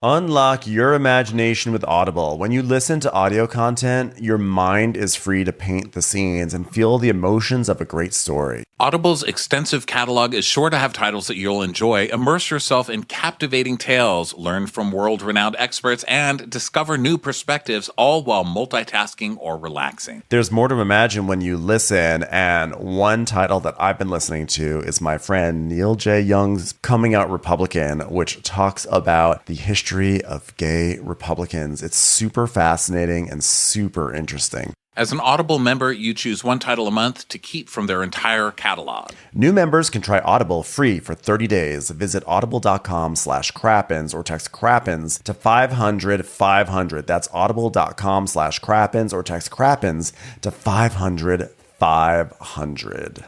Unlock your imagination with Audible. When you listen to audio content, your mind is free to paint the scenes and feel the emotions of a great story. Audible's extensive catalog is sure to have titles that you'll enjoy. Immerse yourself in captivating tales, learn from world-renowned experts, and discover new perspectives, all while multitasking or relaxing. There's more to imagine when you listen, and one title that I've been listening to is my friend Neil J. Young's Coming Out Republican, which talks about the history of gay Republicans. It's super fascinating and super interesting. As an Audible member, you choose one title a month to keep from their entire catalog. New members can try Audible free for 30 days. Visit audible.com/crappens or text crappens to 500-500. That's audible.com/crappens or text crappens to 500-500.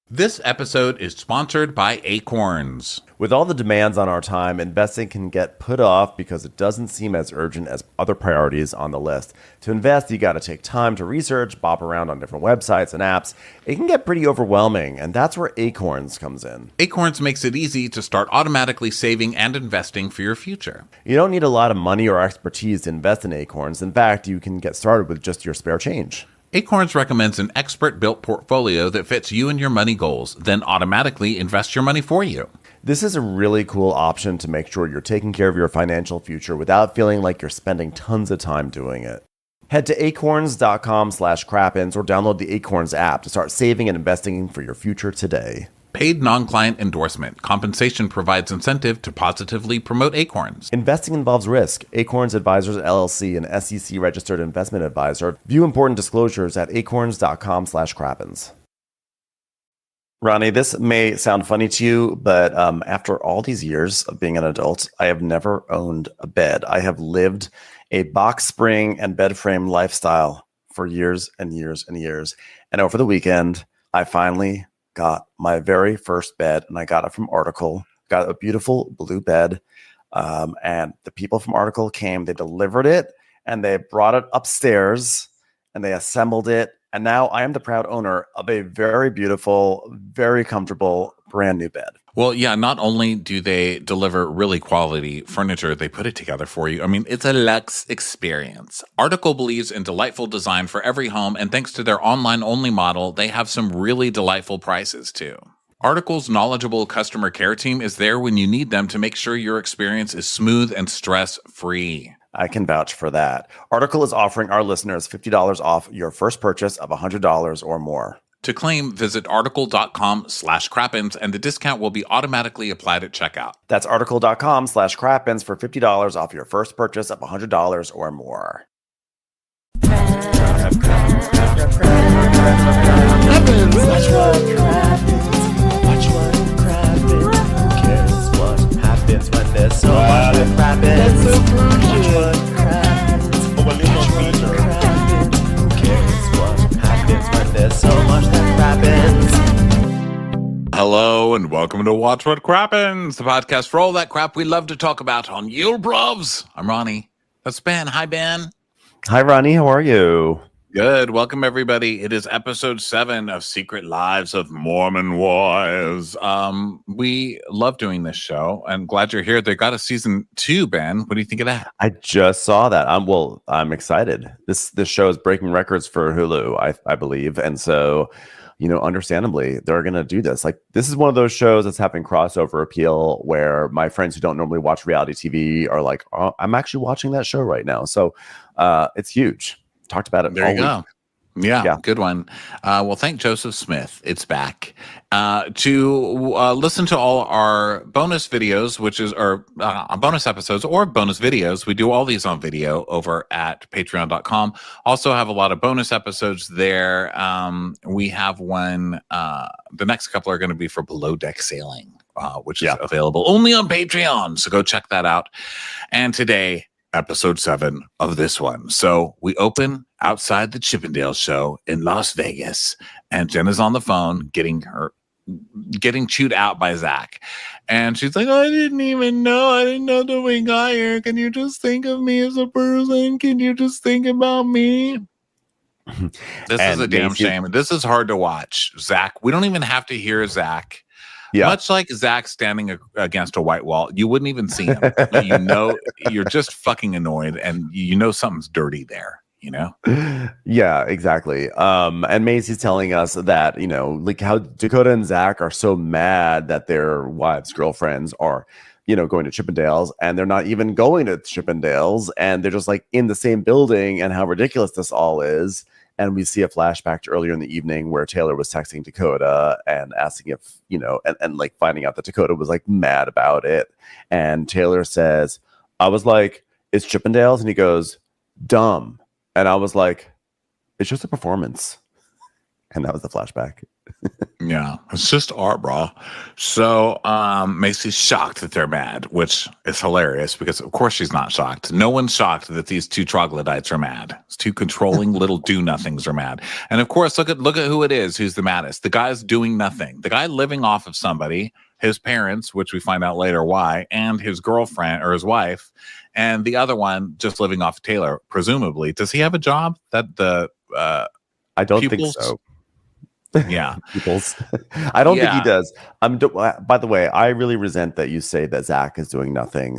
This episode is sponsored by Acorns. With all the demands on our time, investing can get put off because it doesn't seem as urgent as other priorities on the list. To invest, you got to take time to research, bop around on different websites and apps. It can get pretty overwhelming, and that's where Acorns comes in. Acorns makes it easy to start automatically saving and investing for your future. You don't need a lot of money or expertise to invest in Acorns. In fact, you can get started with just your spare change. Acorns recommends an expert-built portfolio that fits you and your money goals, then automatically invest your money for you. This is a really cool option to make sure you're taking care of your financial future without feeling like you're spending tons of time doing it. Head to acorns.com/crappens or download the Acorns app to start saving and investing for your future today. Paid non-client endorsement. Compensation provides incentive to positively promote Acorns. Investing involves risk. Acorns Advisors LLC, an SEC registered investment advisor. View important disclosures at acorns.com/crappens. Ronnie, this may sound funny to you, but after all these years of being an adult, I have never owned a bed. I have lived a box spring and bed frame lifestyle for years and years and years. And over the weekend, I finally got my very first bed, and I got it from Article. Got a beautiful blue bed, and the people from Article came. They delivered it, and they brought it upstairs, and they assembled it. And now I am the proud owner of a very beautiful, very comfortable, brand new bed. Well, yeah, not only do they deliver really quality furniture, they put it together for you. I mean, it's a luxe experience. Article believes in delightful design for every home, and thanks to their online-only model, they have some really delightful prices, too. Article's knowledgeable customer care team is there when you need them to make sure your experience is smooth and stress-free. I can vouch for that. Article is offering our listeners $50 off your first purchase of $100 or more. To claim, visit article.com/crappens, and the discount will be automatically applied at checkout. That's article.com/crappens for $50 off your first purchase of $100 or more. Hello and welcome to Watch What Crappens, the podcast for all that crap we love to talk about on Yule Brovs. I'm Ronnie. That's Ben. Hi, Ben. Hi, Ronnie. How are you? Good. Welcome, everybody. It is episode 7 of Secret Lives of Mormon Wives. We love doing this show. I'm glad you're here. They got a season 2, Ben. What do you think of that? I just saw that. I'm excited. This show is breaking records for Hulu, I believe. And so, understandably, they're going to do this. Like, this is one of those shows that's having crossover appeal where my friends who don't normally watch reality TV are like, oh, I'm actually watching that show right now. So it's huge. Talked about it. There you go. week. Yeah, good one. Well, thank Joseph Smith. It's back. To listen to all our bonus videos, bonus episodes or bonus videos, we do all these on video over at patreon.com. Also have a lot of bonus episodes there. We have one, the next couple are going to be for Below Deck Sailing, which is available only on Patreon. So go check that out. And today, episode 7 of this one. So we open outside the Chippendale show in Las Vegas, and Jenna's on the phone getting chewed out by Zac. And she's like, I didn't know that we got here. Can you just think of me as a person? Can you just think about me? This is a damn shame. This is hard to watch. Zac, we don't even have to hear Zac Yeah. Much like Zach standing against a white wall, you wouldn't even see him. You know, you're just fucking annoyed, and you know something's dirty there. You know? Yeah, exactly. And Macy's telling us that, you know, like how Dakota and Zach are so mad that their wives, girlfriends are, you know, going to Chippendales, and they're not even going to Chippendales, and they're just like in the same building, and how ridiculous this all is. And we see a flashback to earlier in the evening where Taylor was texting Dakota and asking if, you know, and like finding out that Dakota was like mad about it. And Taylor says, I was like, it's Chippendales? And he goes, dumb. And I was like, it's just a performance. And that was the flashback. Yeah, it's just art, bro. So Macy's shocked that they're mad, which is hilarious because of course she's not shocked. No one's shocked that these two troglodytes are mad. These two controlling little do-nothings are mad. And of course, look at who it is who's the maddest. The guy's doing nothing. The guy living off of somebody, his parents, which we find out later why, and his girlfriend or his wife, and the other one just living off of Taylor, presumably. Does he have a job? That the I don't pupils? think so. Yeah. Peoples. I don't think he does. By the way, I really resent that you say that Zach is doing nothing.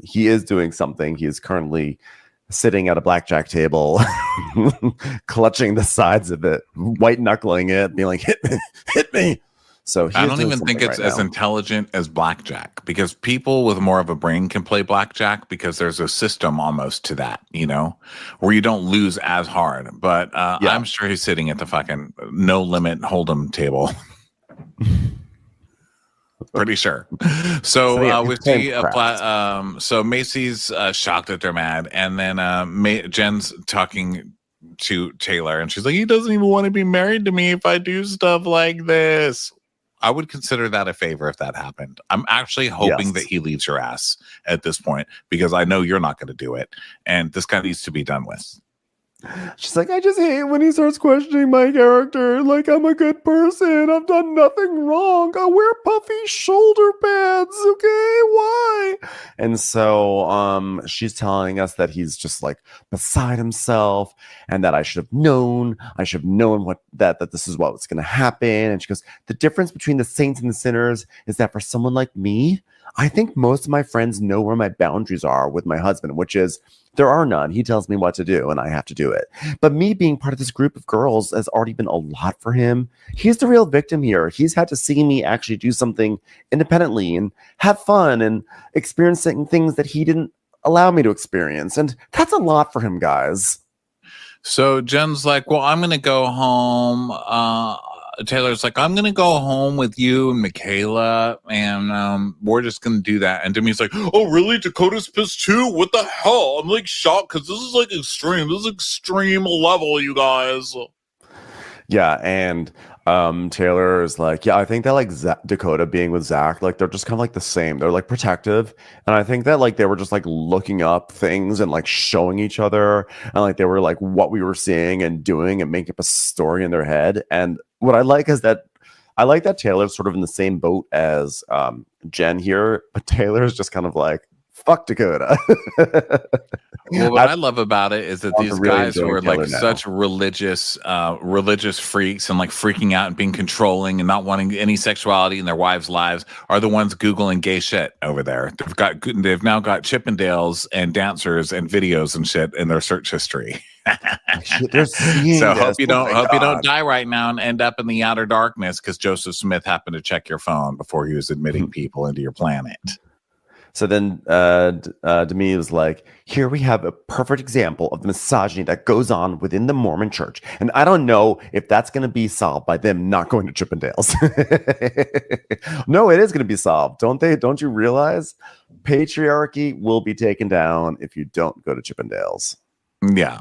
He is doing something. He is currently sitting at a blackjack table, clutching the sides of it, white knuckling it, being like, hit me, hit me. So I don't even think it's as intelligent as blackjack, because people with more of a brain can play blackjack because there's a system almost to that, you know, where you don't lose as hard. But I'm sure he's sitting at the fucking no limit hold'em table. Pretty sure. So we see so Macy's shocked that they're mad, and then Jen's talking to Taylor, and she's like, he doesn't even want to be married to me if I do stuff like this. I would consider that a favor if that happened. I'm actually hoping that he leaves your ass at this point, because I know you're not going to do it, and this guy needs to be done with. She's like, I just hate when he starts questioning my character. Like, I'm a good person. I've done nothing wrong. I wear puffy shoulder pads. Okay, why? And so she's telling us that he's just like beside himself, and that I should have known. I should have known that this is what was going to happen. And she goes, the difference between the saints and the sinners is that for someone like me, I think most of my friends know where my boundaries are with my husband, which is there are none. He tells me what to do, and I have to do it. But me being part of this group of girls has already been a lot for him. He's the real victim here. He's had to see me actually do something independently and have fun and experiencing things that he didn't allow me to experience. And that's a lot for him, guys. So Jen's like, well, I'm going to go home. Taylor's like, I'm going to go home with you and Michaela, and we're just going to do that. And Demi's like, oh, really? Dakota's pissed too? What the hell? I'm like shocked because this is like extreme. This is extreme level, you guys. Yeah, and Taylor is like, yeah, I think that like Dakota being with Zach, like they're just kind of like the same. They're like protective, and I think that like they were just like looking up things and like showing each other, and like they were like what we were seeing and doing and making up a story in their head. And what I like is that I like that Taylor's sort of in the same boat as Jen here, but Taylor's just kind of like, fuck Dakota. Well, what I love about it is that these guys who are like such religious freaks and like freaking out and being controlling and not wanting any sexuality in their wives' lives are the ones Googling gay shit over there. They've now got Chippendales and dancers and videos and shit in their search history. So hope you don't die right now and end up in the outer darkness because Joseph Smith happened to check your phone before he was admitting people into your planet. So then Demi was like, here we have a perfect example of the misogyny that goes on within the Mormon church. And I don't know if that's going to be solved by them not going to Chippendales. No, it is going to be solved. Don't you realize? Patriarchy will be taken down if you don't go to Chippendales. Yeah.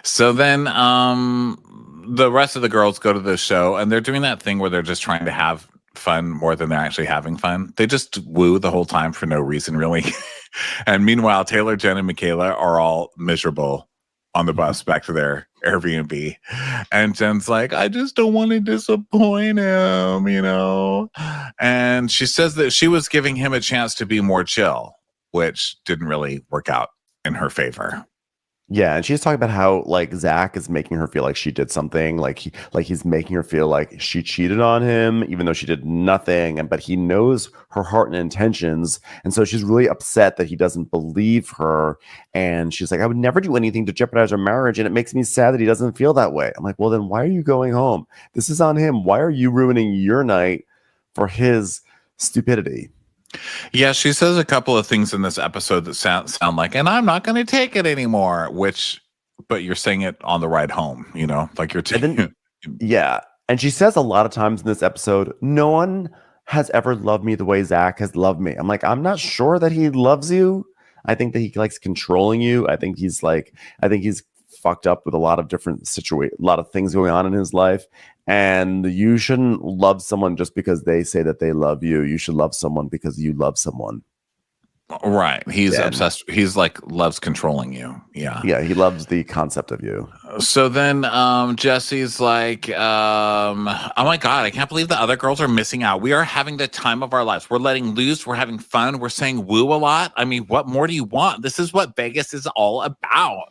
So then the rest of the girls go to the show, and they're doing that thing where they're just trying to have fun more than they're actually having fun. They just woo the whole time for no reason, really. And meanwhile, Taylor, Jen, and Michaela are all miserable on the bus back to their Airbnb. And Jen's like, I just don't want to disappoint him, you know? And she says that she was giving him a chance to be more chill, which didn't really work out in her favor. Yeah, and she's talking about how like Zach is making her feel like she did something, he's making her feel like she cheated on him, even though she did nothing. But he knows her heart and intentions, and so she's really upset that he doesn't believe her. And she's like, "I would never do anything to jeopardize our marriage, and it makes me sad that he doesn't feel that way." I'm like, "Well, then why are you going home? This is on him. Why are you ruining your night for his stupidity?" Yeah, she says a couple of things in this episode that sound like, and I'm not going to take it anymore, but you're saying it on the ride home, like you're And taking. then Yeah. And she says a lot of times in this episode, no one has ever loved me the way Zach has loved me. I'm like, I'm not sure that he loves you. I think that he likes controlling you. I think he's fucked up with a lot of a lot of things going on in his life. And you shouldn't love someone just because they say that they love you. You should love someone because you love someone. Right. He's Yeah. obsessed. He's like loves controlling you. Yeah. Yeah. He loves the concept of you. So then Jesse's like, oh my God, I can't believe the other girls are missing out. We are having the time of our lives. We're letting loose. We're having fun. We're saying woo a lot. I mean, what more do you want? This is what Vegas is all about.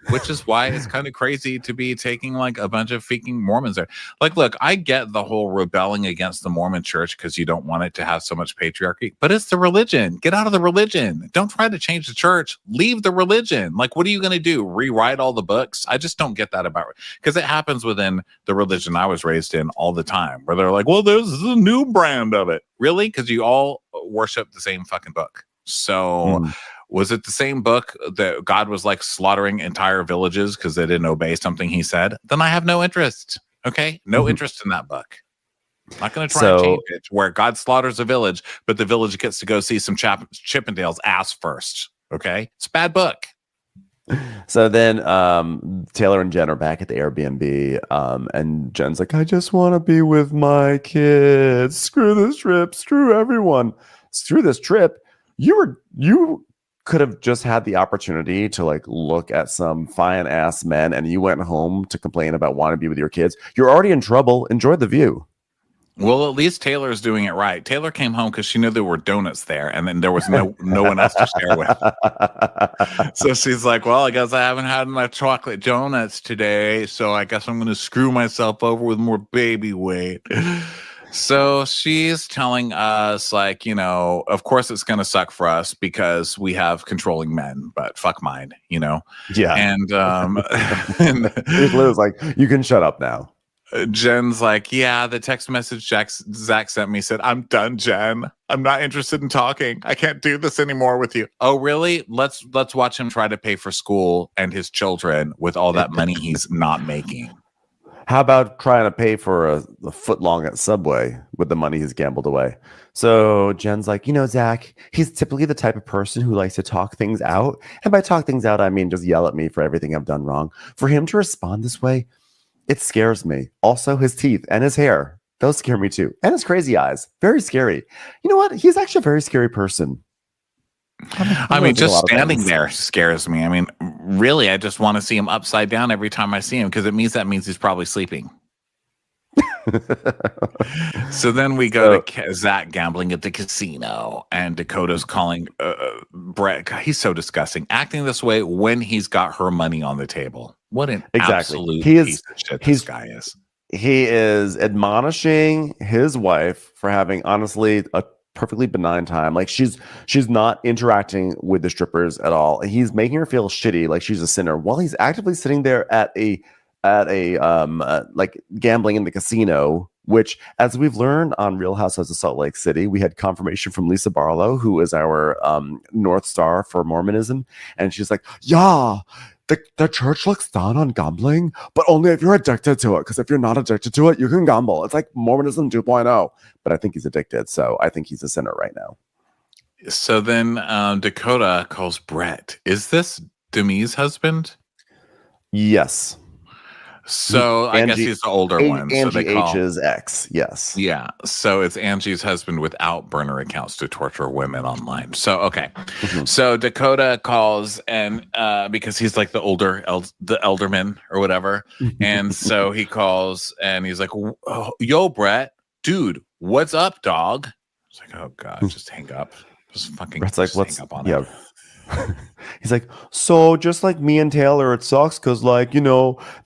Which is why it's kind of crazy to be taking like a bunch of freaking Mormons there. Like, look, I get the whole rebelling against the Mormon church because you don't want it to have so much patriarchy, but it's the religion. Get out of the religion. Don't try to change the church. Leave the religion. Like, what are you going to do? Rewrite all the books? I just don't get that about it because it happens within the religion I was raised in all the time where they're like, well, there's a new brand of it. Really? Because you all worship the same fucking book. So was it the same book that God was like slaughtering entire villages because they didn't obey something he said? Then I have no interest. Okay. No interest in that book. I'm not going to try and change it where God slaughters a village, but the village gets to go see some Chippendale's ass first. Okay. It's a bad book. So then Taylor and Jen are back at the Airbnb, and Jen's like, I just want to be with my kids. Screw this trip. Screw everyone. Screw this trip. You could have just had the opportunity to like look at some fine ass men, and you went home to complain about wanting to be with your kids. You're already in trouble. Enjoy the view. Well, at least Taylor's doing it right. Taylor came home because she knew there were donuts there, and then there was no one else to share with. So she's like, well, I guess I haven't had my chocolate donuts today, so I guess I'm going to screw myself over with more baby weight. So she's telling us, like, of course it's going to suck for us because we have controlling men, but fuck mine, Yeah. And, and Liz like, you can shut up now. Jen's like, yeah, the text message Zach sent me said, I'm done, Jen. I'm not interested in talking. I can't do this anymore with you. Oh, really? Let's watch him try to pay for school and his children with all that money he's not making. How about trying to pay for a foot long at Subway with the money he's gambled away? So Jen's like, Zach, he's typically the type of person who likes to talk things out. And by talk things out, I mean just yell at me for everything I've done wrong. For him to respond this way, it scares me. Also, his teeth and his hair, those scare me too. And his crazy eyes, very scary. You know what? He's actually a very scary person. I mean, just standing there scares me. I mean, really, I just want to see him upside down every time I see him because that means he's probably sleeping. So then we go to Zach gambling at the casino, and Dakota's calling Brett. God, he's so disgusting, acting this way when he's got her money on the table. What an absolute piece of shit this guy is. He is admonishing his wife for having, honestly, a perfectly benign time. Like she's not interacting with the strippers at all. He's making her feel shitty, like she's a sinner, while he's actively sitting there at a like gambling in the casino, which, as we've learned on Real Housewives of Salt Lake City, we had confirmation from Lisa Barlow, who is our North Star for Mormonism, and she's like, yeah, the church looks down on gambling, but only if you're addicted to it, because if you're not addicted to it, you can gamble. It's like Mormonism 2.0, but I think he's addicted, so I think he's a sinner right now. So then Dakota calls Brett. Is this Demi's husband? Yes. So I guess he's the older one. Angie H's ex, yes. Yeah. So it's Angie's husband without burner accounts to torture women online. So, okay. So Dakota calls and because he's like the older, the elderman or whatever. And so he calls and he's like, yo, Brett, dude, what's up, dog? It's like, oh God, just hang up. Just fucking Brett's like, what's hang up on yeah. it. He's like, so just like me and Taylor, it sucks because, like, they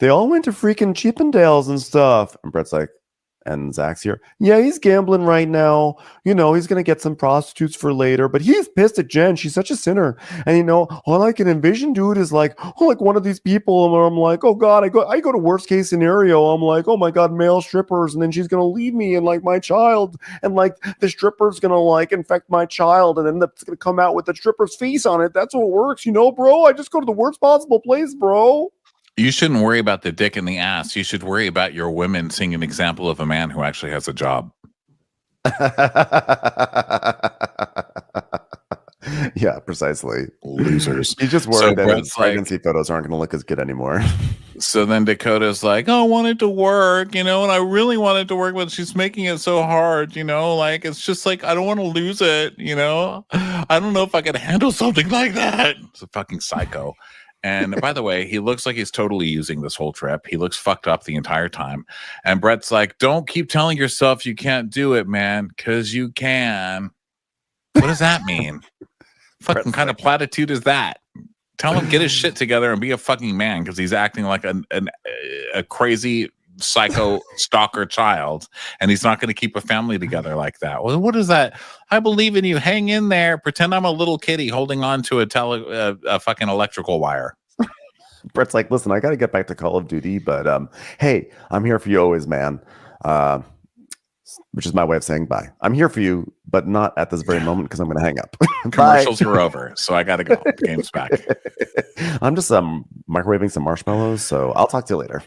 all went to freaking Chippendales and stuff. And Brett's like, and Zach's here. Yeah, he's gambling right now. He's going to get some prostitutes for later, but he's pissed at Jen. She's such a sinner. And, all I can envision, dude, is like, like one of these people where I'm like, oh God, I go to worst case scenario. I'm like, oh my God, male strippers. And then she's going to leave me and like my child. And like the stripper's going to like infect my child. And then it's going to come out with the stripper's face on it. That's what works, bro. I just go to the worst possible place, bro. You shouldn't worry about the dick in the ass. You should worry about your women seeing an example of a man who actually has a job. Yeah, precisely. Losers. He's just worried that his pregnancy photos aren't going to look as good anymore. So then Dakota's like, oh, I want it to work, and I really want it to work, but she's making it so hard, like, it's just like, I don't want to lose it, I don't know if I can handle something like that. It's a fucking psycho. And by the way, he looks like he's totally using this whole trip. He looks fucked up the entire time. And Brett's like, don't keep telling yourself you can't do it, man, because you can. What does that mean? Fucking kind of platitude is that? Tell him get his shit together and be a fucking man, because he's acting like a crazy psycho stalker child, and he's not going to keep a family together like that. Well, what is that? I believe in you. Hang in there. Pretend I'm a little kitty holding on to a fucking electrical wire. Brett's like, listen, I got to get back to Call of Duty, but hey, I'm here for you always, man. Which is my way of saying bye. I'm here for you, but not at this very moment because I'm going to hang up. Commercials were over, so I got to go. The game's back. I'm just microwaving some marshmallows, so I'll talk to you later.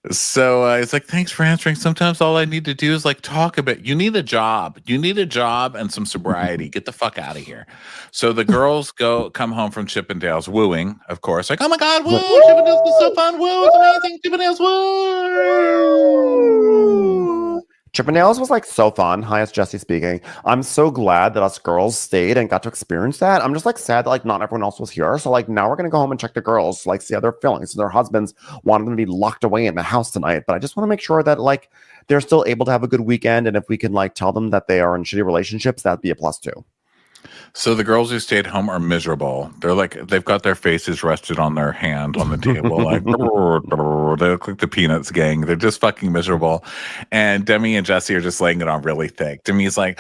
So it's like, thanks for answering. Sometimes all I need to do is like talk a bit. You need a job. You need a job and some sobriety. Get the fuck out of here. So the girls come home from Chippendales, wooing, of course. Like, oh my God, woo! Chippendales was so fun. Woo! It's amazing. Chippendales, woo! Chippendales was like so fun. Hi, it's Jesse speaking. I'm so glad that us girls stayed and got to experience that. I'm just like sad that like not everyone else was here. So like now we're gonna go home and check the girls, like see how they're feeling. So their husbands wanted them to be locked away in the house tonight. But I just want to make sure that like they're still able to have a good weekend. And if we can like tell them that they are in shitty relationships, that'd be a plus too. So the girls who stayed home are miserable. They're like, they've got their faces rested on their hand on the table. Like, they look like the Peanuts gang. They're just fucking miserable. And Demi and Jesse are just laying it on really thick. Demi's like,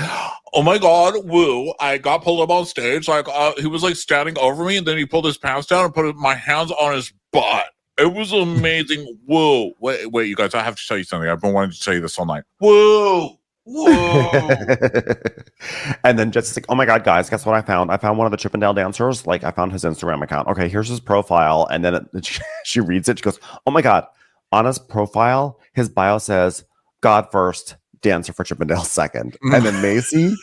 oh my God, woo. I got pulled up on stage. Like, he was like standing over me, and then he pulled his pants down and put my hands on his butt. It was amazing. Whoa. Wait, you guys, I have to tell you something. I've been wanting to tell you this all night. Whoa. Whoa. And then Jesse's like, oh my God, guys, guess what I found? I found one of the Chippendale dancers. Like, I found his Instagram account. Okay, here's his profile. And then she reads it. She goes, oh my God, on his profile, his bio says, God first, dancer for Chippendale second. And then Macy,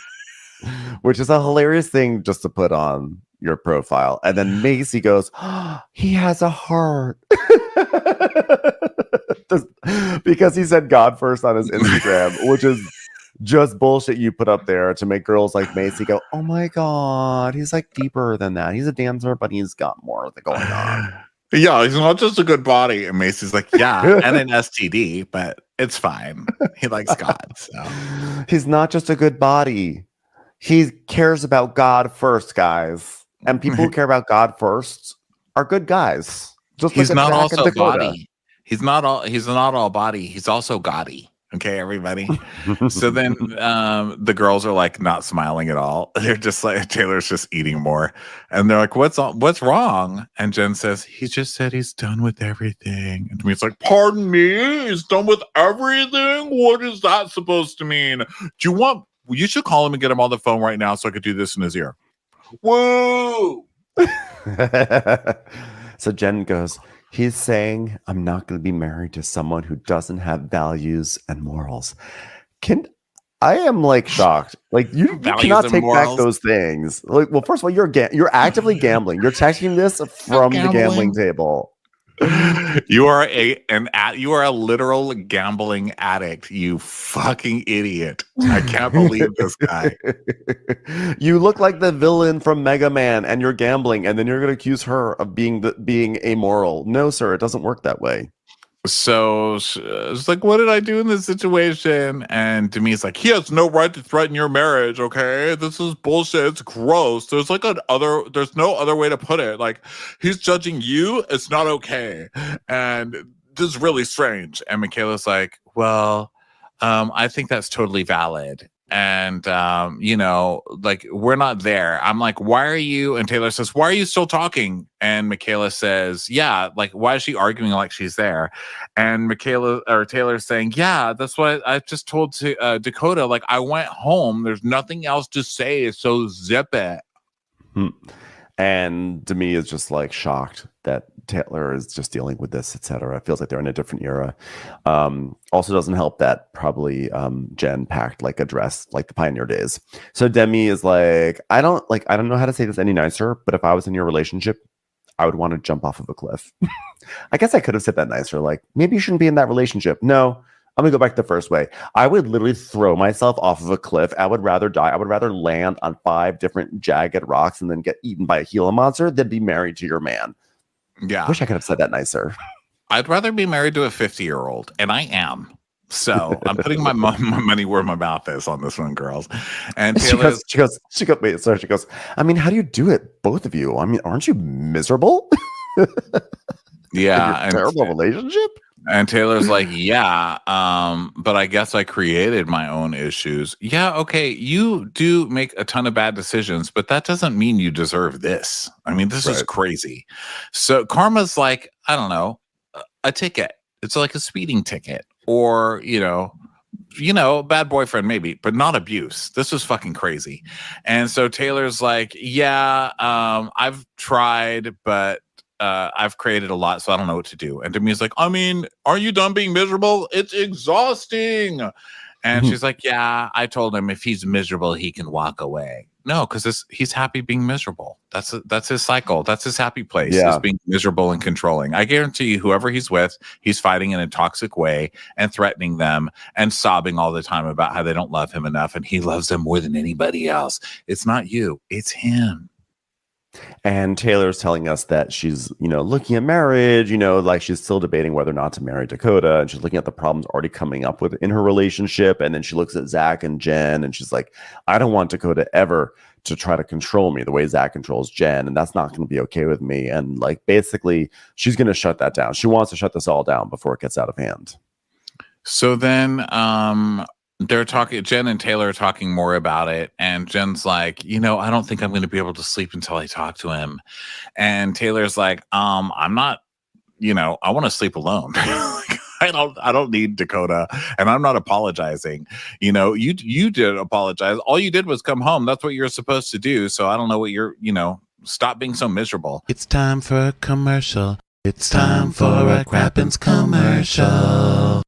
which is a hilarious thing just to put on your profile. And then Macy goes, oh, he has a heart. Because he said God first on his Instagram, which is just bullshit you put up there to make girls like Macy go, oh my God, he's like deeper than that. He's a dancer, but he's got more going on. Yeah, he's not just a good body. And Macy's like, yeah, and an STD, but it's fine. He likes God. So he's not just a good body. He cares about God first, guys. And people who care about God first are good guys. Just he's like not Zac also and Dakota. body. He's not all body. He's also gaudy. Okay, everybody. So then the girls are like not smiling at all. They're just like, Taylor's just eating more. And they're like, what's wrong? And Jen says, he just said he's done with everything. And to me, it's like, pardon me? He's done with everything? What is that supposed to mean? You should call him and get him on the phone right now so I could do this in his ear. Woo! So Jen goes, he's saying, I'm not going to be married to someone who doesn't have values and morals. I am like shocked. Like you cannot take back those things. Like, well, first of all, you're actively gambling. You're texting this from the gambling table. You are a literal gambling addict, you fucking idiot. I can't believe this guy. You look like the villain from Mega Man, and you're gambling, and then you're going to accuse her of being amoral. No, sir, it doesn't work that way. So it's like, what did I do in this situation? And Demi's like, he has no right to threaten your marriage. Okay, this is bullshit. It's gross. There's there's no other way to put it. Like, he's judging you. It's not okay. And this is really strange. And Michaela's like, well, I think that's totally valid. And like, we're not there. I'm like, why are you? And Taylor says, why are you still talking? And Michaela says, yeah, like, why is she arguing like she's there? And Taylor's saying, yeah, that's what I just told to Dakota. Like, I went home. There's nothing else to say. So zip it. And Demi is just like shocked that Taylor is just dealing with this, etc. It feels like they're in a different era. Also doesn't help that probably Jen packed like a dress like the pioneer days. So Demi is like, I don't know how to say this any nicer, but if I was in your relationship, I would want to jump off of a cliff. I guess I could have said that nicer. Like, maybe you shouldn't be in that relationship. No, I'm gonna go back the first way. I would literally throw myself off of a cliff. I would rather die. I would rather land on 5 different jagged rocks and then get eaten by a Gila monster than be married to your man. Yeah. Wish I could have said that nicer. I'd rather be married to a 50-year-old, and I am. So I'm putting my money where my mouth is on this one, girls. And she goes, she goes, I mean, how do you do it? Both of you. I mean, aren't you miserable? Yeah. Terrible relationship? And Taylor's like, yeah, but I guess I created my own issues. Yeah, okay, you do make a ton of bad decisions, but that doesn't mean you deserve this. I mean, this is crazy. So Karma's like, I don't know, a ticket. It's like a speeding ticket, or bad boyfriend maybe, but not abuse. This is fucking crazy. And so Taylor's like, yeah, I've tried, but I've created a lot, so I don't know what to do. And Demi's like, I mean, aren't you done being miserable? It's exhausting. And she's like, yeah, I told him if he's miserable, he can walk away. No, because he's happy being miserable. That's his cycle. That's his happy place, is being miserable and controlling. I guarantee you, whoever he's with, he's fighting in a toxic way and threatening them and sobbing all the time about how they don't love him enough and he loves them more than anybody else. It's not you. It's him. And Taylor's telling us that she's, looking at marriage, like she's still debating whether or not to marry Dakota. And she's looking at the problems already coming up with in her relationship. And then she looks at Zac and Jen and she's like, I don't want Dakota ever to try to control me the way Zac controls Jen. And that's not going to be okay with me. And like, basically, she's going to shut that down. She wants to shut this all down before it gets out of hand. So then, they're talking, Jen and Taylor are talking more about it, and Jen's like, I don't think I'm going to be able to sleep until I talk to him. And Taylor's like, I'm not, I want to sleep alone. I don't need Dakota, and I'm not apologizing. You did apologize. All you did was come home. That's what you're supposed to do. So I don't know what you're, stop being so miserable. It's time for a commercial. It's time for a Crappens commercial.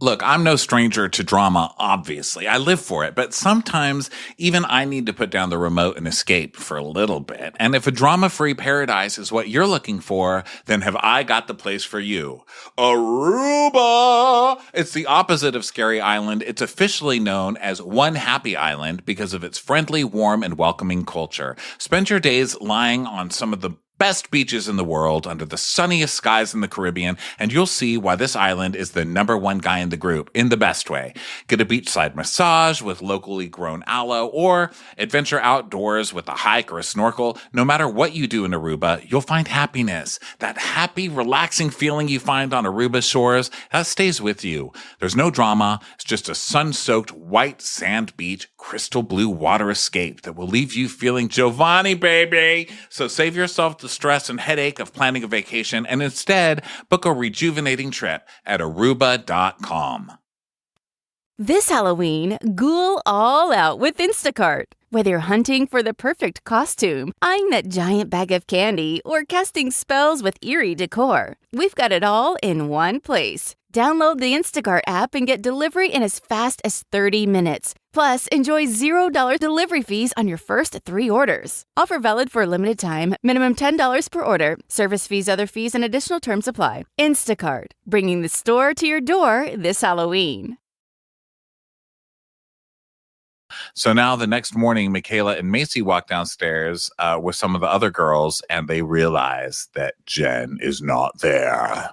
Look, I'm no stranger to drama, obviously. I live for it, but sometimes even I need to put down the remote and escape for a little bit. And if a drama-free paradise is what you're looking for, then have I got the place for you. Aruba! It's the opposite of Scary Island. It's officially known as One Happy Island because of its friendly, warm, and welcoming culture. Spend your days lying on some of the best beaches in the world under the sunniest skies in the Caribbean, and you'll see why this island is the number one guy in the group in the best way. Get a beachside massage with locally grown aloe, or adventure outdoors with a hike or a snorkel. No matter what you do in Aruba, you'll find happiness. That happy, relaxing feeling you find on Aruba's shores, that stays with you. There's no drama. It's just a sun-soaked white sand beach, crystal blue water escape that will leave you feeling Giovanni, baby. So save yourself the stress and headache of planning a vacation and instead book a rejuvenating trip at Aruba.com. This Halloween, ghoul all out with Instacart. Whether you're hunting for the perfect costume, eyeing that giant bag of candy, or casting spells with eerie decor, we've got it all in one place. Download the Instacart app and get delivery in as fast as 30 minutes. Plus, enjoy $0 delivery fees on your first 3 orders. Offer valid for a limited time. Minimum $10 per order. Service fees, other fees, and additional terms apply. Instacart, bringing the store to your door this Halloween. So now the next morning, Michaela and Macy walk downstairs with some of the other girls, and they realize that Jen is not there.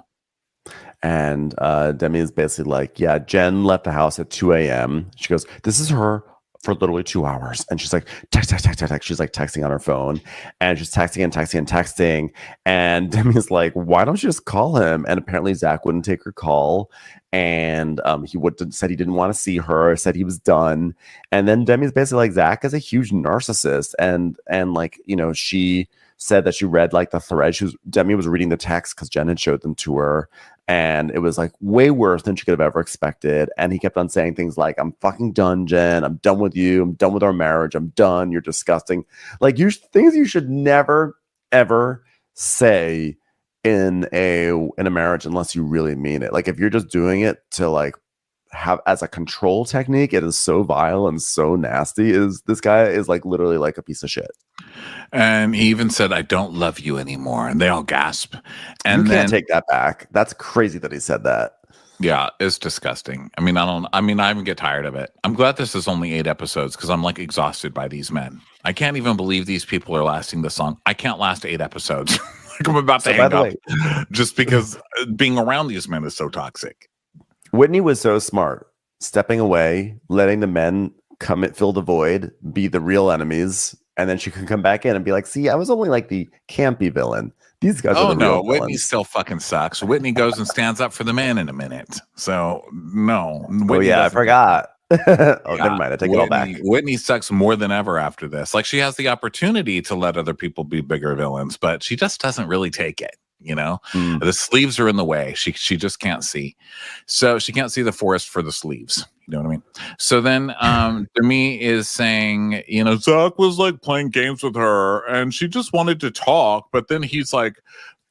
And Demi is basically like, yeah, Jen left the house at 2 a.m. She goes, this is her for literally 2 hours. And she's like, text. She's like texting on her phone. And she's texting. And Demi's like, why don't you just call him? And apparently Zac wouldn't take her call. And said he didn't want to see her, said he was done. And then Demi's basically like, Zac is a huge narcissist. And like, you know, she said that she read like the thread. Demi was reading the text because Jen had showed them to her. And it was like way worse than she could have ever expected. And he kept on saying things like, I'm fucking done, Jen. I'm done with you. I'm done with our marriage. I'm done. You're disgusting. Like things you should never, ever say in a marriage unless you really mean it. Like if you're just doing it to like have as a control technique, it is so vile and so nasty. This guy is like literally like a piece of shit. And he even said, I don't love you anymore. And they all gasp. And you can't take that back. That's crazy that he said that. Yeah, it's disgusting. I mean, I even get tired of it. I'm glad this is only 8 episodes because I'm like exhausted by these men. I can't even believe these people are lasting this long. I can't last 8 episodes. Like I'm about to hang up just because being around these men is so toxic. Whitney was so smart, stepping away, letting the men fill the void, be the real enemies. And then she can come back in and be like, see, I was only like the campy villain. These guys are the real Whitney villains. still fucking sucks. Whitney goes and stands up for the man in a minute. So, no. Whitney I forgot. Never mind. I take it all back. Whitney sucks more than ever after this. Like, she has the opportunity to let other people be bigger villains, but she just doesn't really take it. You know, the sleeves are in the way. She just can't see. So she can't see the forest for the sleeves. You know what I mean? So then Demi is saying, you know, Zac was like playing games with her and she just wanted to talk. But then he's like,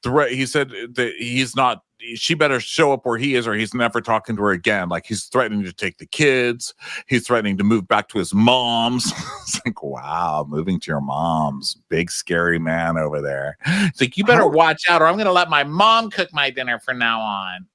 he said that he's not, she better show up where he is or he's never talking to her again. Like he's threatening to take the kids. He's threatening to move back to his mom's. It's like, wow, moving to your mom's. Big scary man over there. It's like, you better watch out or I'm going to let my mom cook my dinner from now on.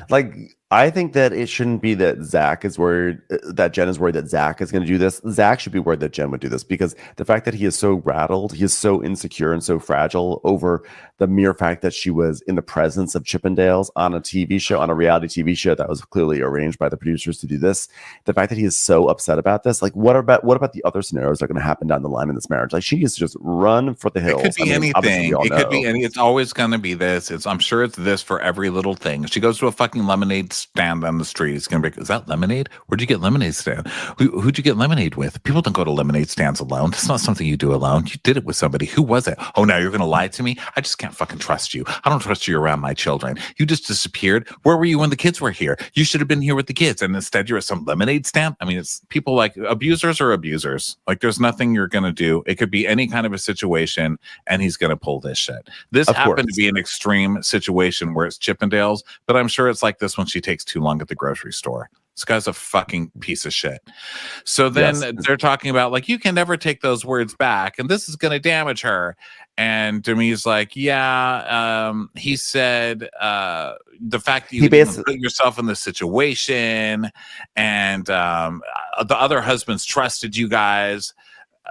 Like, I think that it shouldn't be that Zac is worried, that Jen is worried that Zac is going to do this. Zac should be worried that Jen would do this because the fact that he is so rattled, he is so insecure and so fragile over the mere fact that she was in the presence of Chippendales on a TV show, on a reality TV show that was clearly arranged by the producers to do this. The fact that he is so upset about this, like, what about the other scenarios that are going to happen down the line in this marriage? Like, she needs to just run for the hills. It could be anything. It could be any. It's always going to be this. I'm sure it's this for every little thing. If she goes to a fucking lemonade stand on the street, it's gonna be, is that lemonade? Where'd you get lemonade stand? Who'd you get lemonade with? People don't go to lemonade stands alone. It's not something you do alone. You did it with somebody. Who was it? Oh, now you're gonna lie to me? I just can't fucking trust you. I don't trust you around my children. You just disappeared. Where were you when the kids were here? You should have been here with the kids, and instead you're at some lemonade stand. I mean, it's people like abusers are abusers. Like there's nothing you're gonna do. It could be any kind of a situation, and he's gonna pull this shit. This happened to be an extreme situation where it's Chippendales, but I'm sure it's like this when she takes too long at the grocery store. This guy's a fucking piece of shit. So then they're talking about like, you can never take those words back and this is going to damage her. And Demi's like, yeah, he said the fact that you didn't put yourself in this situation and the other husbands trusted you guys.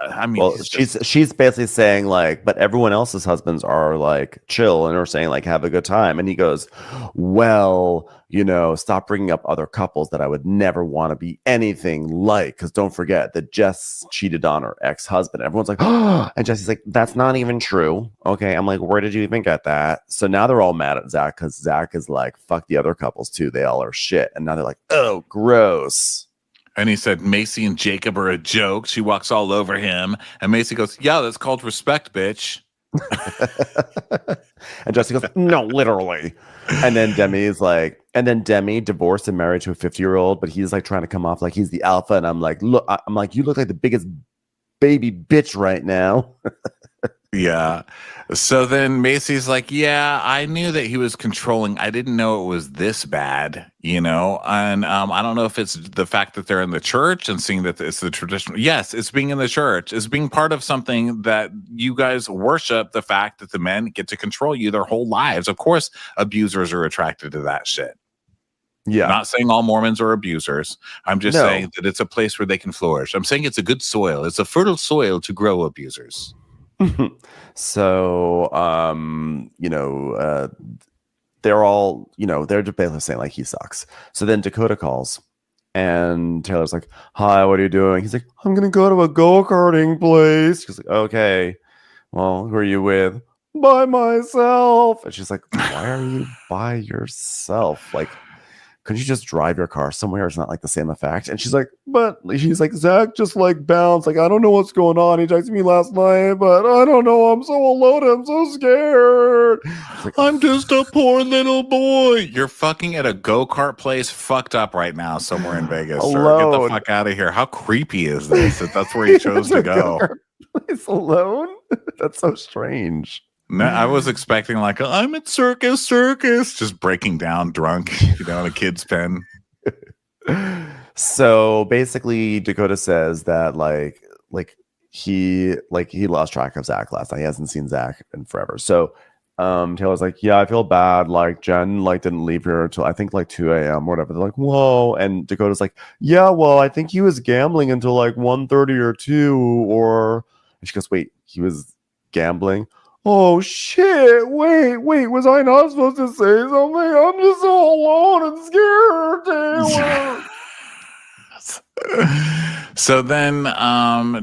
I mean, well, she's basically saying like, but everyone else's husbands are like chill and are saying like, have a good time. And he goes, well, you know, stop bringing up other couples that I would never want to be anything like. Because don't forget that Jess cheated on her ex-husband. Everyone's like, oh, and Jesse's like, that's not even true. Okay, I'm like, where did you even get that? So now they're all mad at Zac because Zac is like, fuck the other couples too. They all are shit. And now they're like, oh, gross. And he said, Macy and Jacob are a joke. She walks all over him. And Macy goes, yeah, that's called respect, bitch. And Jesse goes, no, literally. And then Demi divorced and married to a 50-year-old, but he's like trying to come off like he's the alpha. And I'm like, look, you look like the biggest baby bitch right now. Yeah. So then Macy's like, yeah, I knew that he was controlling. I didn't know it was this bad, you know? And I don't know if it's the fact that they're in the church and seeing that it's the traditional. Yes, it's being in the church. It's being part of something that you guys worship, the fact that the men get to control you their whole lives. Of course, abusers are attracted to that shit. Yeah. I'm not saying all Mormons are abusers. I'm just saying that it's a place where they can flourish. I'm saying it's a good soil. It's a fertile soil to grow abusers. So, they're all, they're just basically saying like he sucks. So then Dakota calls and Taylor's like, hi, what are you doing? He's like, I'm going to go to a go-karting place. She's like, okay, well, who are you with? By myself. And she's like, why are you by yourself? Like, couldn't you just drive your car somewhere? It's not like the same effect. And she's like, he's like, Zach just like bounced. Like, I don't know what's going on. He texted me last night, but I don't know. I'm so alone. I'm so scared. Like, I'm just a poor little boy. You're fucking at a go-kart place fucked up right now somewhere in Vegas. Sir. Get the fuck out of here. How creepy is this that that's where he chose to go? Place alone? That's so strange. No, I was expecting like I'm at circus, just breaking down drunk, in a kid's pen. So basically, Dakota says that he lost track of Zach last night. He hasn't seen Zach in forever. So Taylor's like, yeah, I feel bad. Like Jen didn't leave here until I think 2 a.m. or whatever. They're like, whoa. And Dakota's like, yeah, well, I think he was gambling until 1:30 or 2 or. And she goes, wait, he was gambling? Oh shit, wait, was I not supposed to say something? I'm just so alone and scared, Taylor. So then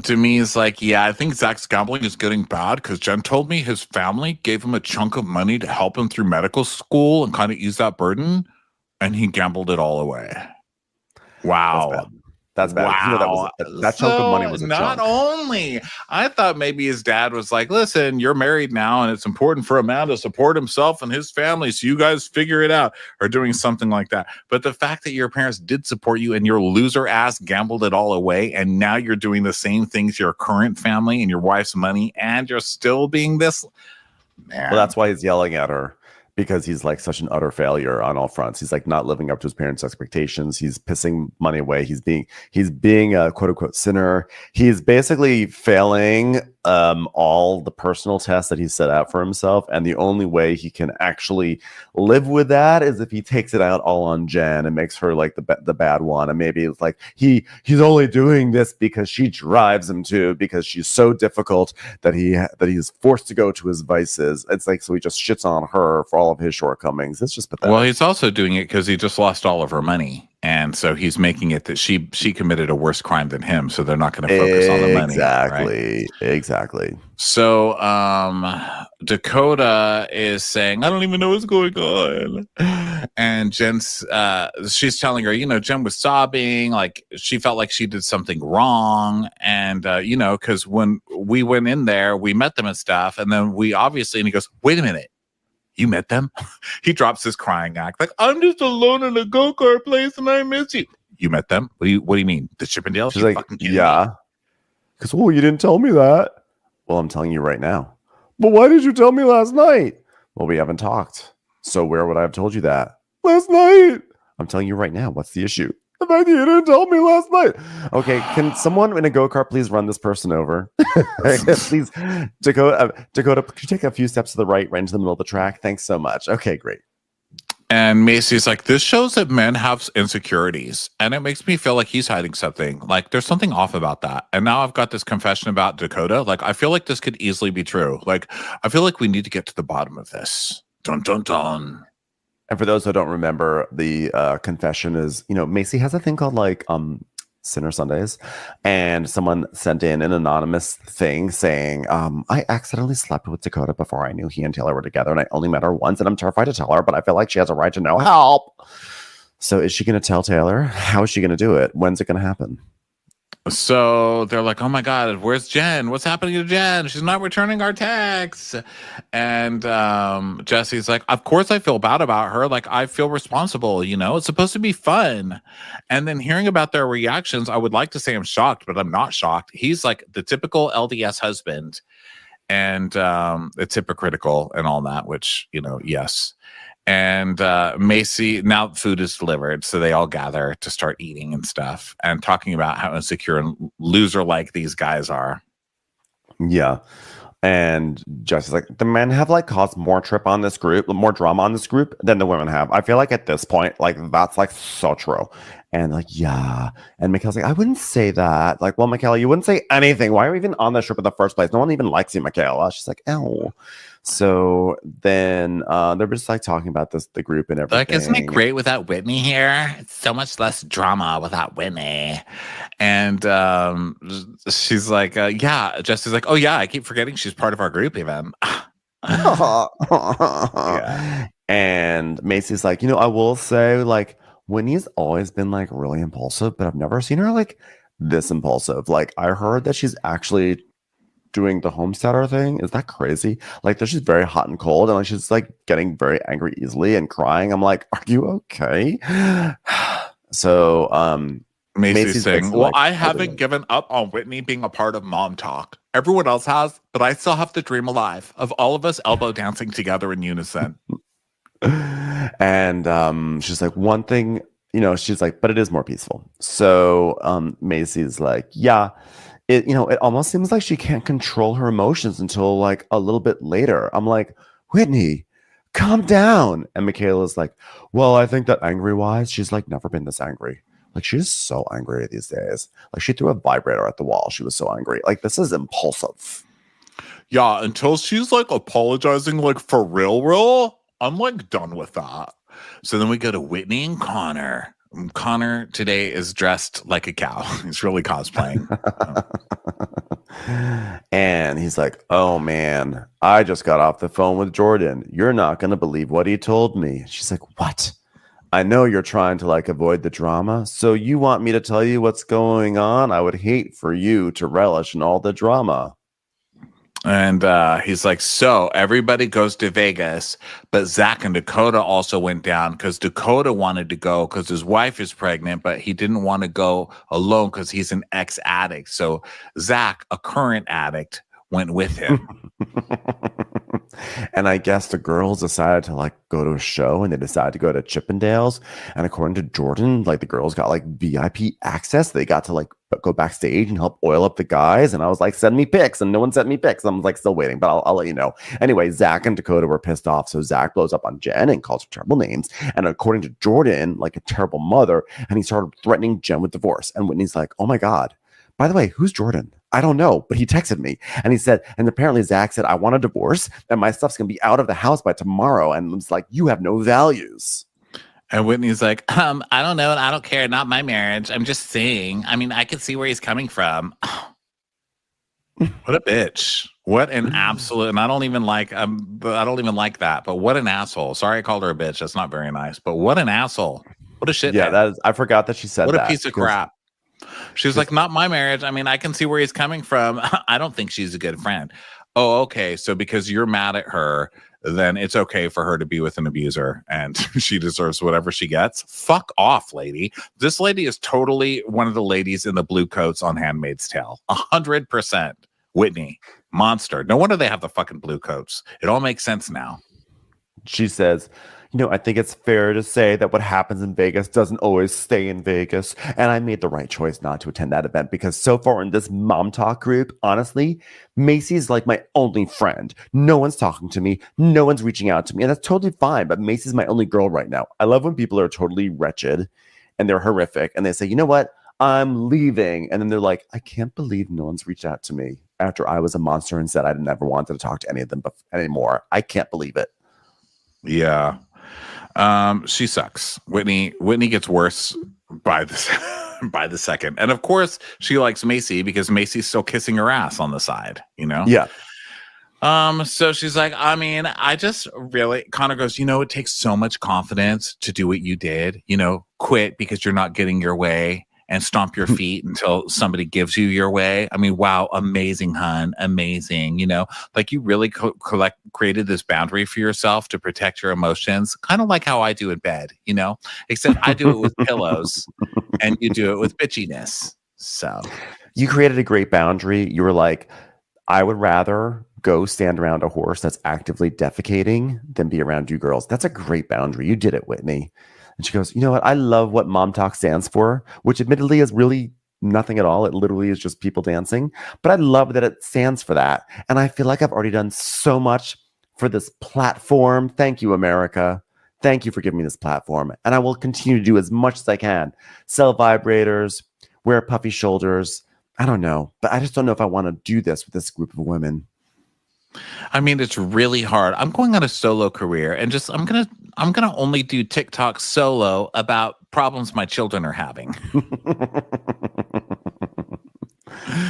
Demi's like, yeah, I think Zach's gambling is getting bad because Jen told me his family gave him a chunk of money to help him through medical school and kind of ease that burden, and he gambled it all away. Wow. That's bad. Wow. That chunk of money was a not chunk. Only, I thought maybe his dad was like, listen, you're married now, and it's important for a man to support himself and his family, so you guys figure it out, or doing something like that. But the fact that your parents did support you and your loser ass gambled it all away, and now you're doing the same things to your current family and your wife's money, and you're still being this... Man. Well, that's why he's yelling at her. Because he's such an utter failure on all fronts. He's not living up to his parents' expectations. He's pissing money away. He's being a quote unquote sinner. He's basically failing all the personal tests that he set out for himself. And the only way he can actually live with that is if he takes it out all on Jen and makes her the bad one. And maybe it's he's only doing this because she drives him to, because she's so difficult that he's forced to go to his vices. It's so he just shits on her for all of his shortcomings. It's just pathetic. Well, he's also doing it because he just lost all of her money, and so he's making it that she committed a worse crime than him, so they're not going to focus on the money. Exactly. So Dakota is saying, I don't even know what's going on, and Jen's she's telling her, Jen was sobbing, she felt like she did something wrong, and because when we went in there, we met them and stuff, and then and he goes, wait a minute, you met them? He drops his crying act. I'm just alone in a go-kart place and I miss you. You met them? What do you mean? The Chippendales? She's like, yeah. Because, you didn't tell me that. Well, I'm telling you right now. But why did you tell me last night? Well, we haven't talked. So where would I have told you that? Last night. I'm telling you right now. What's the issue? The fact that you didn't tell me last night. Okay, can someone in a go-kart please run this person over? Please, Dakota, could you take a few steps to the right into the middle of the track? Thanks so much. Okay, great. And Macy's like, this shows that men have insecurities, and it makes me feel like he's hiding something. There's something off about that. And now I've got this confession about Dakota. I feel like this could easily be true. I feel like we need to get to the bottom of this. Dun, dun, dun. And for those who don't remember, the confession is, Macy has a thing called Sinner Sundays, and someone sent in an anonymous thing saying, I accidentally slept with Dakota before I knew he and Taylor were together, and I only met her once, and I'm terrified to tell her, but I feel like she has a right to know. Help! So is she going to tell Taylor? How is she going to do it? When's it going to happen? So they're like, oh my God, where's Jen? What's happening to Jen? She's not returning our texts. And Jesse's like, of course I feel bad about her. I feel responsible, it's supposed to be fun. And then hearing about their reactions, I would like to say I'm shocked, but I'm not shocked. He's the typical LDS husband, and it's hypocritical and all that, which, yes. And Macy, now food is delivered, so they all gather to start eating and stuff, and talking about how insecure and loser-like these guys are. Yeah. And Jesse's like, the men have caused more drama on this group than the women have. I feel like at this point, that's so true. And like, yeah. And Michaela's like, I wouldn't say that. Like, well, Michaela, you wouldn't say anything. Why are you even on this trip in the first place? No one even likes you, Michaela. She's like, oh. So then they're just like talking about the group and everything. Like, isn't it great without Whitney here? It's so much less drama without Whitney. And she's like, yeah. Jesse's like, oh, yeah, I keep forgetting she's part of our group even. Yeah. And Macy's like, I will say, like, Whitney's always been like really impulsive, but I've never seen her like this impulsive. Like, I heard that she's actually doing the homesteader thing. Is that crazy? Like, that she's very hot and cold, and like she's like getting very angry easily and crying. I'm like, are you okay? So Macy's saying, well, I haven't given up on Whitney being a part of Mom Talk. Everyone else has, but I still have the dream alive of all of us elbow dancing together in unison. And she's like, one thing, she's like, but it is more peaceful. So Macy's like, yeah, it almost seems like she can't control her emotions until like a little bit later. I'm like, Whitney, calm down. And Michaela's like, well, I think that angry wise, she's like never been this angry. Like, she's so angry these days. Like, she threw a vibrator at the wall. She was so angry. Like, this is impulsive. Yeah, until she's like apologizing, like for real, I'm like done with that. So then we go to Whitney and Connor. Connor today is dressed like a cow. He's really cosplaying. And he's like, oh man, I just got off the phone with Jordan. You're not going to believe what he told me. She's like, what? I know you're trying to like avoid the drama. So you want me to tell you what's going on? I would hate for you to relish in all the drama. And he's like, so everybody goes to Vegas, but Zac and Dakota also went down because Dakota wanted to go because his wife is pregnant, but he didn't want to go alone because he's an ex-addict. So Zac, a current addict, went with him. And I guess the girls decided to like go to a show, and they decided to go to Chippendales. And according to Jordan, like the girls got like VIP access. They got to like go backstage and help oil up the guys. And I was like, send me pics, and no one sent me pics. I'm like still waiting, but I'll let you know. Anyway, Zac and Dakota were pissed off. So Zac blows up on Jen and calls her terrible names. And according to Jordan, like a terrible mother, and he started threatening Jen with divorce. And Whitney's like, oh my God, by the way, who's Jordan? I don't know, but he texted me and he said, and apparently Zac said, I want a divorce and my stuff's going to be out of the house by tomorrow. And it's like, you have no values. And Whitney's like, I don't know. And I don't care. Not my marriage. I'm just saying. I mean, I can see where he's coming from. What a bitch. What an absolute, and I don't even like that, but what an asshole. Sorry, I called her a bitch. That's not very nice, but what an asshole. What a shit. Yeah, I forgot that she said that. What a piece of crap. She was like, not my marriage. I mean, I can see where he's coming from. I don't think she's a good friend. Oh, okay. So because you're mad at her, then it's okay for her to be with an abuser and she deserves whatever she gets. Fuck off, lady. This lady is totally one of the ladies in the blue coats on Handmaid's Tale. 100%. Whitney, monster. No wonder they have the fucking blue coats. It all makes sense now. She says, I think it's fair to say that what happens in Vegas doesn't always stay in Vegas. And I made the right choice not to attend that event because so far in this Mom Talk group, honestly, Macy's like my only friend. No one's talking to me. No one's reaching out to me. And that's totally fine. But Macy's my only girl right now. I love when people are totally wretched and they're horrific. And they say, you know what? I'm leaving. And then they're like, I can't believe no one's reached out to me after I was a monster and said I never wanted to talk to any of them anymore. I can't believe it. Yeah. She sucks. Whitney gets worse by the second. And of course she likes Macy because Macy's still kissing her ass on the side, Yeah. So she's like, I mean, I just really, Connor goes, it takes so much confidence to do what you did, quit because you're not getting your way and stomp your feet until somebody gives you your way. I mean, wow, amazing, hun, amazing. Like you really created this boundary for yourself to protect your emotions, kind of like how I do in bed, except I do it with pillows and you do it with bitchiness. So you created a great boundary. You were like, I would rather go stand around a horse that's actively defecating than be around you girls. That's a great boundary. You did it, Whitney. And she goes, you know what? I love what Mom Talk stands for, which admittedly is really nothing at all. It literally is just people dancing. But I love that it stands for that. And I feel like I've already done so much for this platform. Thank you, America. Thank you for giving me this platform. And I will continue to do as much as I can. Sell vibrators, wear puffy shoulders. I don't know. But I just don't know if I want to do this with this group of women. I mean, it's really hard. I'm going on a solo career and just I'm gonna only do TikTok solo about problems my children are having.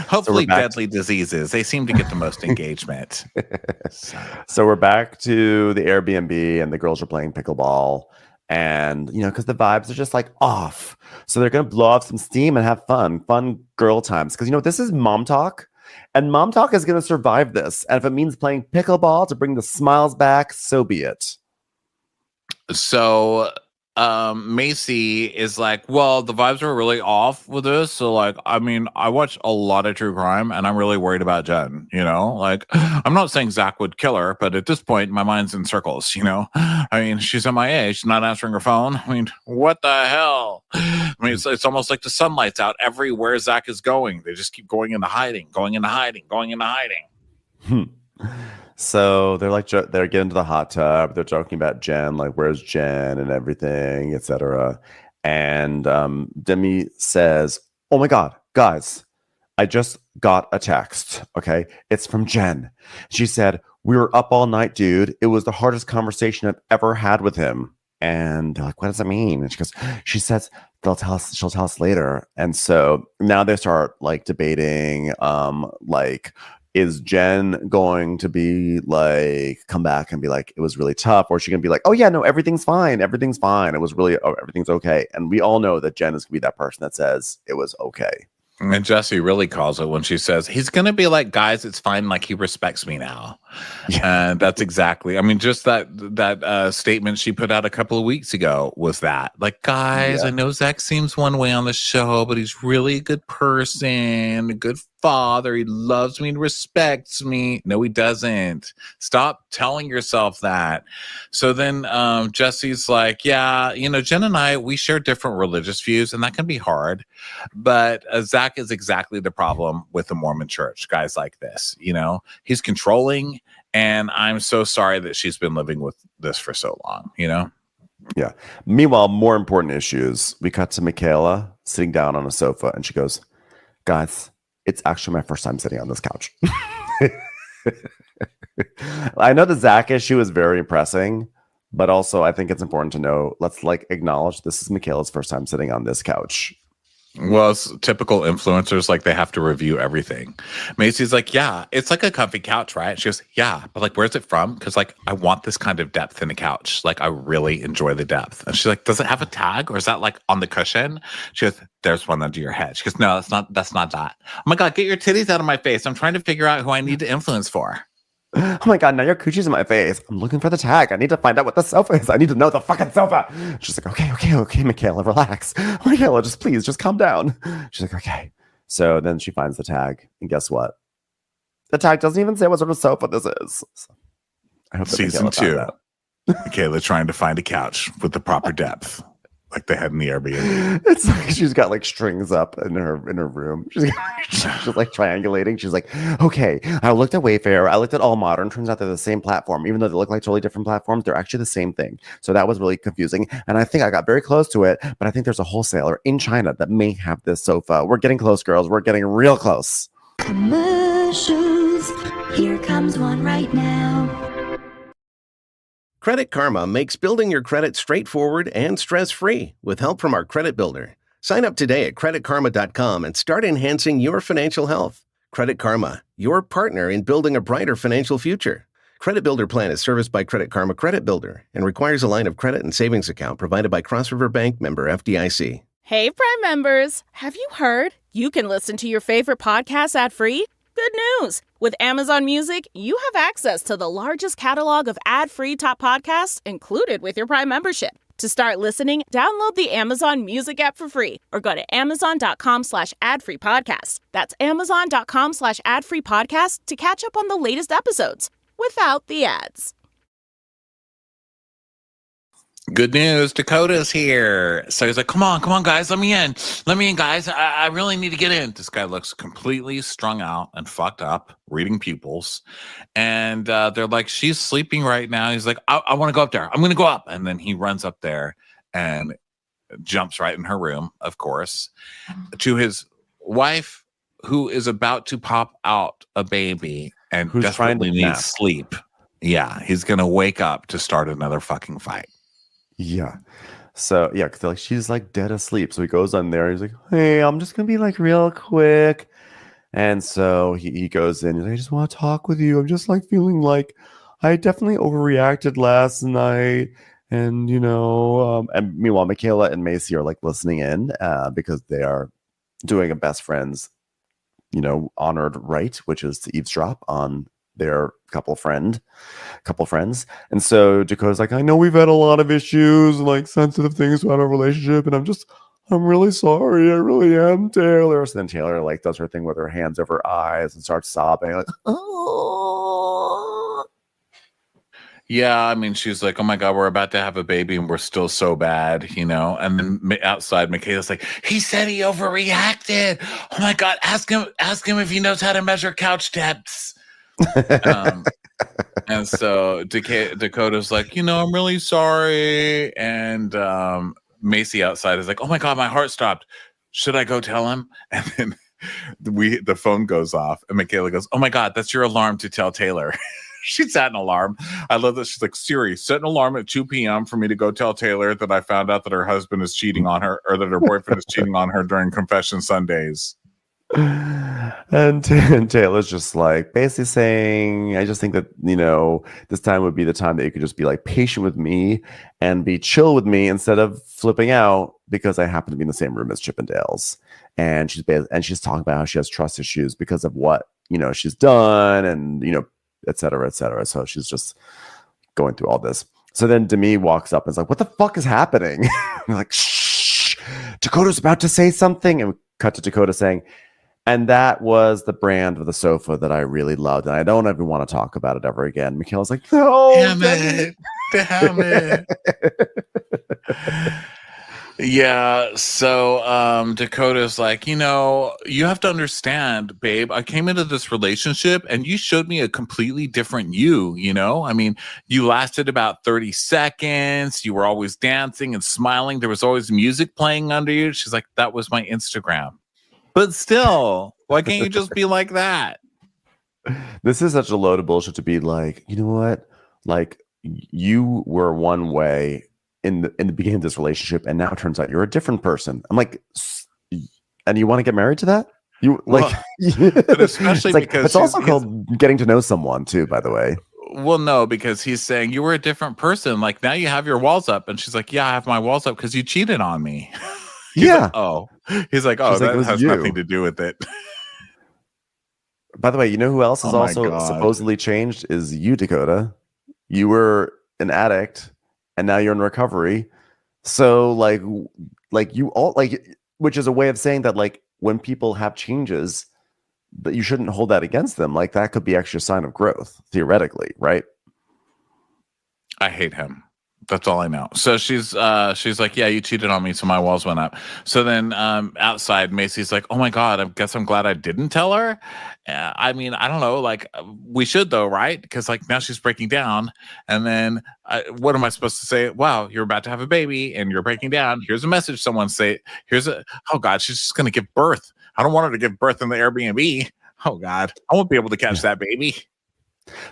Hopefully deadly diseases. They seem to get the most engagement. So we're back to the Airbnb and the girls are playing pickleball. And, because the vibes are just like off. So they're going to blow off some steam and have fun girl times. Because, this is mom talk. And mom talk is going to survive this. And if it means playing pickleball to bring the smiles back, so be it. So Macy is like, well, the vibes are really off with this. So I watch a lot of true crime and I'm really worried about Jen, I'm not saying Zac would kill her, but at this point my mind's in circles, she's MIA, she's not answering her phone. What the hell? It's almost like the sunlight's out everywhere Zac is going. They just keep going into hiding. So they're they're getting to the hot tub. They're joking about Jen, like where's Jen and everything, etc. And Demi says, "Oh my God, guys, I just got a text. Okay, it's from Jen. She said we were up all night, dude. It was the hardest conversation I've ever had with him." And they're like, "What does that mean?" And she says she'll tell us later. And so now they start debating, is Jen going to be come back and be like, it was really tough? Or is she going to be like, oh yeah, no, everything's fine. It was really, everything's okay. And we all know that Jen is going to be that person that says it was okay. And Jessie really calls it when she says, he's going to be like, guys, it's fine. Like he respects me now. Yeah. And that's exactly, just that statement she put out a couple of weeks ago was that guys, I know Zac seems one way on the show, but he's really a good person, a good father. He loves me and respects me. No, he doesn't. Stop telling yourself that. So then Jessie's like, yeah, Jen and I, we share different religious views and that can be hard. But Zac is exactly the problem with the Mormon church. Guys like this, he's controlling. And I'm so sorry that she's been living with this for so long, Yeah. Meanwhile, more important issues. We cut to Michaela sitting down on a sofa and she goes, guys, it's actually my first time sitting on this couch. I know the Zac issue is very pressing, but also I think it's important to know, let's acknowledge this is Michaela's first time sitting on this couch. Well, it's typical influencers, they have to review everything. Macy's like, yeah, it's like a comfy couch, right? She goes, yeah, but where's it from? Because I want this kind of depth in the couch. I really enjoy the depth. And she's like, does it have a tag or is that on the cushion? She goes, there's one under your head. She goes, no, that's not that. Oh my God, get your titties out of my face. I'm trying to figure out who I need to influence for. Oh my God, now your coochie's in my face. I'm looking for the tag. I need to find out what the sofa is. I need to know the fucking sofa. She's like, okay, Michaela, relax. Michaela, just calm down. She's like, okay. So then she finds the tag. And guess what? The tag doesn't even say what sort of sofa this is. So I hope Season 2. Michaela trying to find a couch with the proper depth. Like they had in the Airbnb. It's like she's got strings up in her room. She's triangulating. She's like, okay, I looked at Wayfair. I looked at All Modern. Turns out they're the same platform. Even though they look like totally different platforms, they're actually the same thing. So that was really confusing. And I think I got very close to it, but I think there's a wholesaler in China that may have this sofa. We're getting close, girls. We're getting real close. Commercials. Here comes one right now. Credit Karma makes building your credit straightforward and stress-free with help from our credit builder. Sign up today at creditkarma.com and start enhancing your financial health. Credit Karma, your partner in building a brighter financial future. Credit Builder plan is serviced by Credit Karma Credit Builder and requires a line of credit and savings account provided by Cross River Bank, member FDIC. Hey, Prime members, have you heard? You can listen to your favorite podcasts ad-free? Good news! With Amazon Music, you have access to the largest catalog of ad-free top podcasts included with your Prime membership. To start listening, download the Amazon Music app for free or go to amazon.com/ad-free-podcast. That's amazon.com/ad-free-podcast to catch up on the latest episodes without the ads. Good news, Dakota's here. So he's like, come on, guys, let me in, guys. I really need to get in. This guy looks completely strung out and fucked up, reading pupils. And they're like, she's sleeping right now. He's like, I want to go up there. I'm going to go up. And then he runs up there and jumps right in her room, of course, to his wife, who is about to pop out a baby and Who's desperately trying to needs sleep. Yeah, he's going to wake up to start another fucking fight. Yeah. So yeah, cause like she's like dead asleep. So he goes on there. He's like, "Hey, I'm just gonna be like real quick." And so he goes in. He's like, "I just want to talk with you. I'm just like feeling like I definitely overreacted last night." And and meanwhile, Michaela and Macy are like listening in because they are doing a best friends, honored right, which is to eavesdrop on their couple friends. And so Dakota's like, I know we've had a lot of issues, like sensitive things about our relationship, and I'm really sorry. I really am, Taylor. So then Taylor like does her thing with her hands over her eyes and starts sobbing like, oh. Yeah, I mean, she's like, oh my God, we're about to have a baby and we're still so bad, And then outside, Michaela's like, he said he overreacted. Oh my God, ask him if he knows how to measure couch depths. And so Dakota's like, I'm really sorry. And Macy outside is like, oh my God, my heart stopped. Should I go tell him? And then the phone goes off and Michaela goes, oh my God, that's your alarm to tell Taylor. She set an alarm. I love that. She's like, Siri, set an alarm at 2 p.m. for me to go tell Taylor that I found out that her husband is cheating on her, or that her boyfriend is cheating on her during confession Sundays. And Taylor's just like basically saying, I just think that, this time would be the time that you could just be like patient with me and be chill with me instead of flipping out because I happen to be in the same room as Chippendales. And she's talking about how she has trust issues because of what, she's done and, et cetera, et cetera. So she's just going through all this. So then Demi walks up and is like, what the fuck is happening? We're like, shh, Dakota's about to say something. And we cut to Dakota saying, and that was the brand of the sofa that I really loved. And I don't ever want to talk about it ever again. Michaela's like, no, damn it. Yeah, so Dakota's like, you have to understand, babe, I came into this relationship and you showed me a completely different you, I mean, you lasted about 30 seconds. You were always dancing and smiling. There was always music playing under you. She's like, that was my Instagram. But still, why can't you just be like that? This is such a load of bullshit to be like, you know what? Like, you were one way in the beginning of this relationship, and now it turns out you're a different person. I'm like, and you want to get married to that? You like, but especially because it's also called getting to know someone too, by the way. Well, no, because he's saying you were a different person. Like now you have your walls up, and she's like, yeah, I have my walls up because you cheated on me. Yeah. He's like, oh, that has nothing to do with it. By the way, you know who else is also supposedly changed is you, Dakota. You were an addict. And now you're in recovery. So like you all which is a way of saying that like when people have changes, that you shouldn't hold that against them. Like that could be actually a sign of growth, theoretically, right? I hate him. That's all I know. So she's like, yeah, you cheated on me, so my walls went up. So then outside, Macy's like, oh my God, I guess I'm glad I didn't tell her. I mean, I don't know, like we should though, right? Because like now she's breaking down. And then what am I supposed to say? Wow, you're about to have a baby and you're breaking down. Here's a message someone say. Oh God, she's just going to give birth. I don't want her to give birth in the Airbnb. Oh God, I won't be able to catch that baby.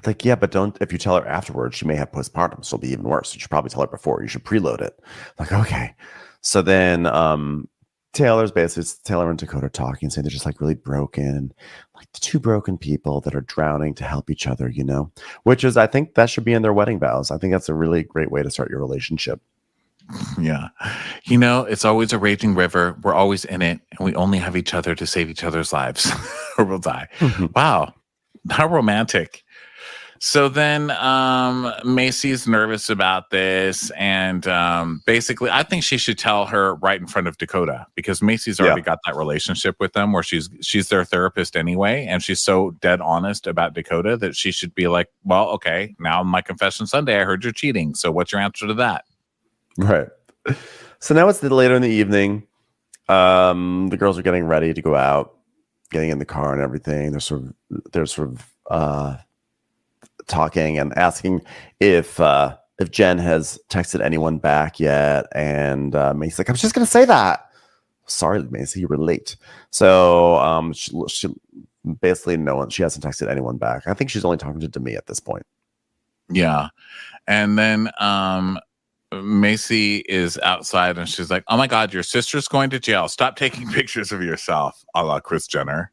Like, yeah, but if you tell her afterwards, she may have postpartum, so it'll be even worse. You should probably tell her before. You should preload it. Like, okay. So then Taylor and Dakota talking, saying they're just like really broken, like the two broken people that are drowning to help each other, which is, I think that should be in their wedding vows. I think that's a really great way to start your relationship. Yeah. It's always a raging river. We're always in it, and we only have each other to save each other's lives or we'll die. Wow. How romantic. So then Macy's nervous about this, and basically I think she should tell her right in front of Dakota, because Macy's already got that relationship with them where she's their therapist anyway, and she's so dead honest about Dakota that she should be like, well, okay, now my confession Sunday, I heard you're cheating, so what's your answer to that? Right. So now it's later in the evening. The girls are getting ready to go out, getting in the car and everything. They're sort of talking and asking if Jen has texted anyone back yet. And Macy's like, I was just gonna say that. Sorry, Macy, you were late. So she basically she hasn't texted anyone back. I think she's only talking to Demi at this point. Yeah. And then Macy is outside and she's like, oh my God, your sister's going to jail. Stop taking pictures of yourself, a la Kris Jenner.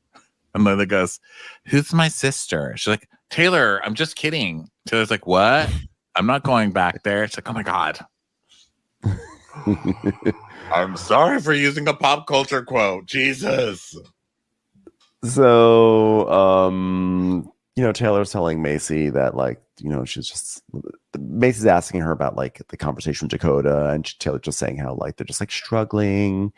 And Linda goes, who's my sister? She's like, Taylor, I'm just kidding. Taylor's like, what? I'm not going back there. It's like, oh my God. I'm sorry for using a pop culture quote. Jesus. So, Taylor's telling Macy that, Macy's asking her about, the conversation with Dakota, and Taylor's just saying how, they're just, struggling,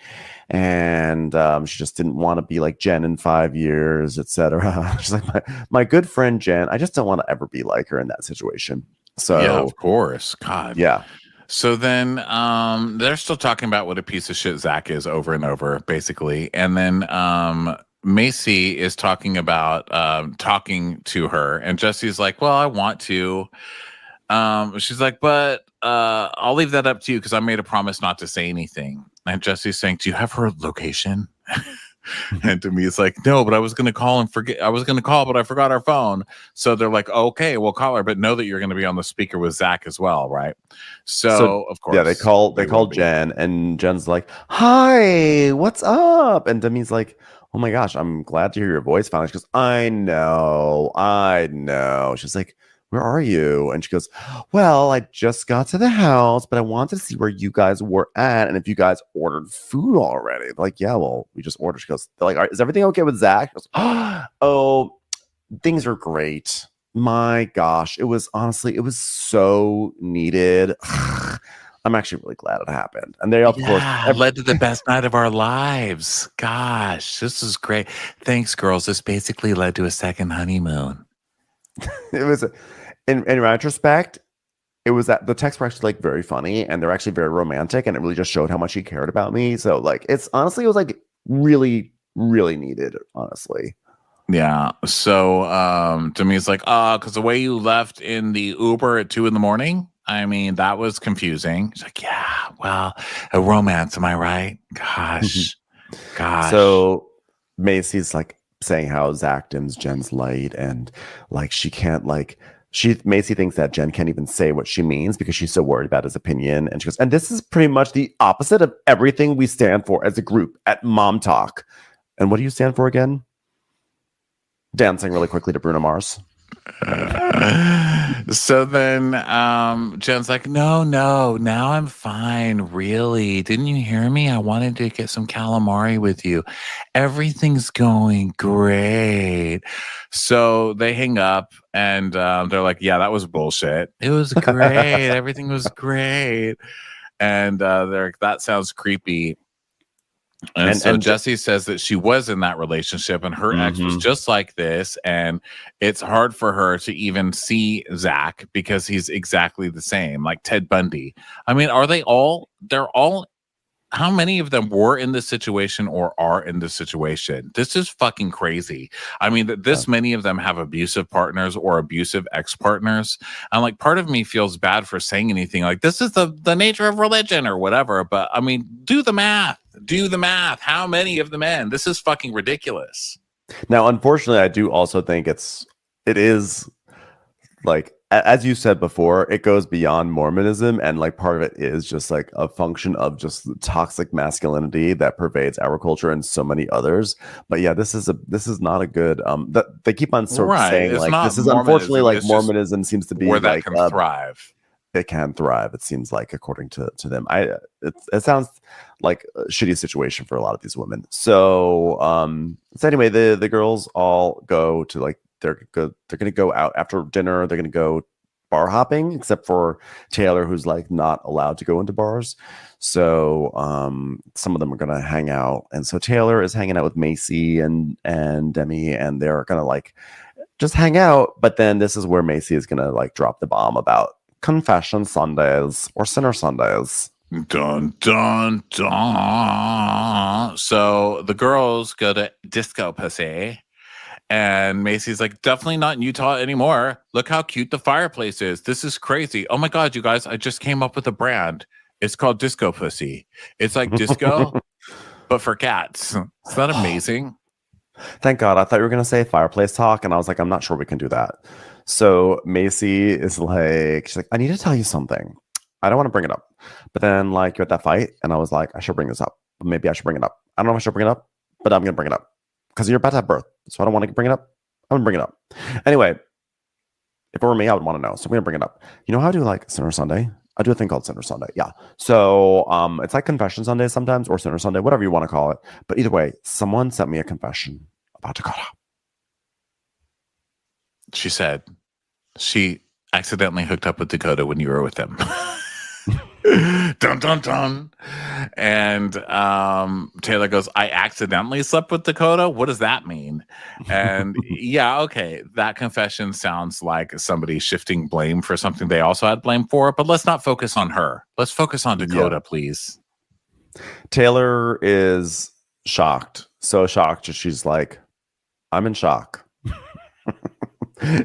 and she just didn't want to be like Jen in 5 years, etc. She's like, my good friend Jen, I just don't want to ever be like her in that situation. So, yeah, of course. God. Yeah. So then they're still talking about what a piece of shit Zac is over and over, basically. And then Macy is talking about talking to her, and Jesse's like, well, I want to. She's like, but I'll leave that up to you because I made a promise not to say anything. And Jesse's saying, do you have her location? And to me, it's like, no, but I was going to call but I forgot our phone. So they're like, okay, we'll call her, but know that you're going to be on the speaker with Zac as well, right? So of course, yeah, they call Jen, and Jen's like, hi, what's up? And Demi's like, oh my gosh, I'm glad to hear your voice finally. She goes, I know. She's like, where are you? And she goes, well, I just got to the house, but I wanted to see where you guys were at and if you guys ordered food already. They're like, yeah, well, we just ordered. She goes, they're like, all right, is everything okay with Zac? She goes, oh, things are great. My gosh, it was so needed. I'm actually really glad it happened. And they, of course, led to the best night of our lives. Gosh, this is great. Thanks, girls. This basically led to a second honeymoon. It was, in retrospect, it was that the texts were actually very funny, and they're actually very romantic, and it really just showed how much he cared about me. So it was really, really needed, honestly. Yeah. So Demi's like, because the way you left in the Uber at 2 a.m, I mean, that was confusing. She's like, yeah, well, a romance, am I right? Gosh. So Macy's saying how Zac dims Jen's light, and she can't Macy thinks that Jen can't even say what she means because she's so worried about his opinion. And she goes, and this is pretty much the opposite of everything we stand for as a group at Mom Talk. And what do you stand for again? Dancing really quickly to Bruno Mars. So then Jen's like, no, now I'm fine. Really? Didn't you hear me? I wanted to get some calamari with you. Everything's going great. So they hang up, and they're like, yeah, that was bullshit. It was great. Everything was great. And they're like, that sounds creepy. And so Jessie says that she was in that relationship, and her ex was just like this, and it's hard for her to even see Zac because he's exactly the same, like Ted Bundy. I mean, they're all, how many of them were in this situation or are in this situation? This is fucking crazy. I mean, this many of them have abusive partners or abusive ex-partners. And part of me feels bad for saying anything like this is the nature of religion or whatever. But I mean, do the math. How many of the men? This is fucking ridiculous. Now, unfortunately, I do also think it is as you said before, it goes beyond Mormonism, and part of it is just a function of just toxic masculinity that pervades our culture and so many others. But yeah, this is not a good they keep on sort of saying this is unfortunately Mormonism seems to be where that can thrive. It can thrive, it seems according to them. It sounds like a shitty situation for a lot of these women. So anyway, the girls all go to they're going to go out after dinner. They're going to go bar hopping, except for Taylor, who's not allowed to go into bars. So some of them are going to hang out. And so Taylor is hanging out with Macy and Demi, and they're going to just hang out. But then this is where Macy is going to drop the bomb about confession Sundays or sinner Sundays. Dun, dun, dun. So the girls go to Disco Pussy. And Macy's like, definitely not in Utah anymore. Look how cute the fireplace is. This is crazy. Oh my God, you guys, I just came up with a brand. It's called Disco Pussy. It's like disco, but for cats. Is that amazing? Thank God. I thought you were going to say fireplace talk. And I was like, I'm not sure we can do that. So Macy is like, she's like, I need to tell you something. I don't want to bring it up. But then like you're at that fight. And I was like, I should bring this up. Maybe I should bring it up. I don't know if I should bring it up, but I'm going to bring it up. Because you're about to have birth. So I don't want to bring it up. I'm going to bring it up. Anyway, if it were me, I would want to know. So I'm going to bring it up. You know how I do like Sinner Sunday? I do a thing called Sinner Sunday. Yeah. So it's like Confession Sunday sometimes, or Sinner Sunday, whatever you want to call it. But either way, someone sent me a confession about Dakota. She said she accidentally hooked up with Dakota when you were with him. Dun, dun, dun. And Taylor goes, I accidentally slept with Dakota? What does that mean? And yeah, okay, that confession sounds like somebody shifting blame for something they also had blame for, but let's not focus on her. Let's focus on Dakota, please. Taylor is shocked. So shocked. She's like, I'm in shock.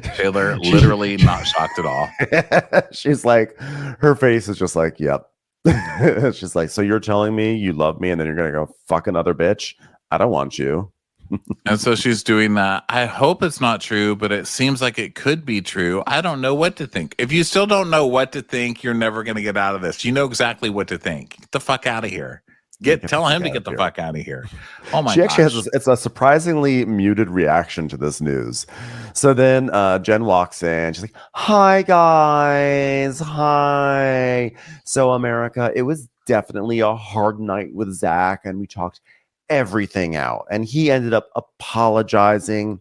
Taylor literally not shocked at all. She's like, her face is just like, yep. She's like, so you're telling me you love me and then you're gonna go fuck another bitch? I don't want you. And so she's doing that. I hope it's not true, but it seems like it could be true. I don't know what to think. If you still don't know what to think, you're never gonna get out of this. You know exactly what to think. Get the fuck out of here. Tell him to get the fuck out of here. Oh my god. She actually has it's a surprisingly muted reaction to this news. So then Jen walks in. She's like, hi guys. Hi. So America, it was definitely a hard night with Zac, and we talked everything out. And he ended up apologizing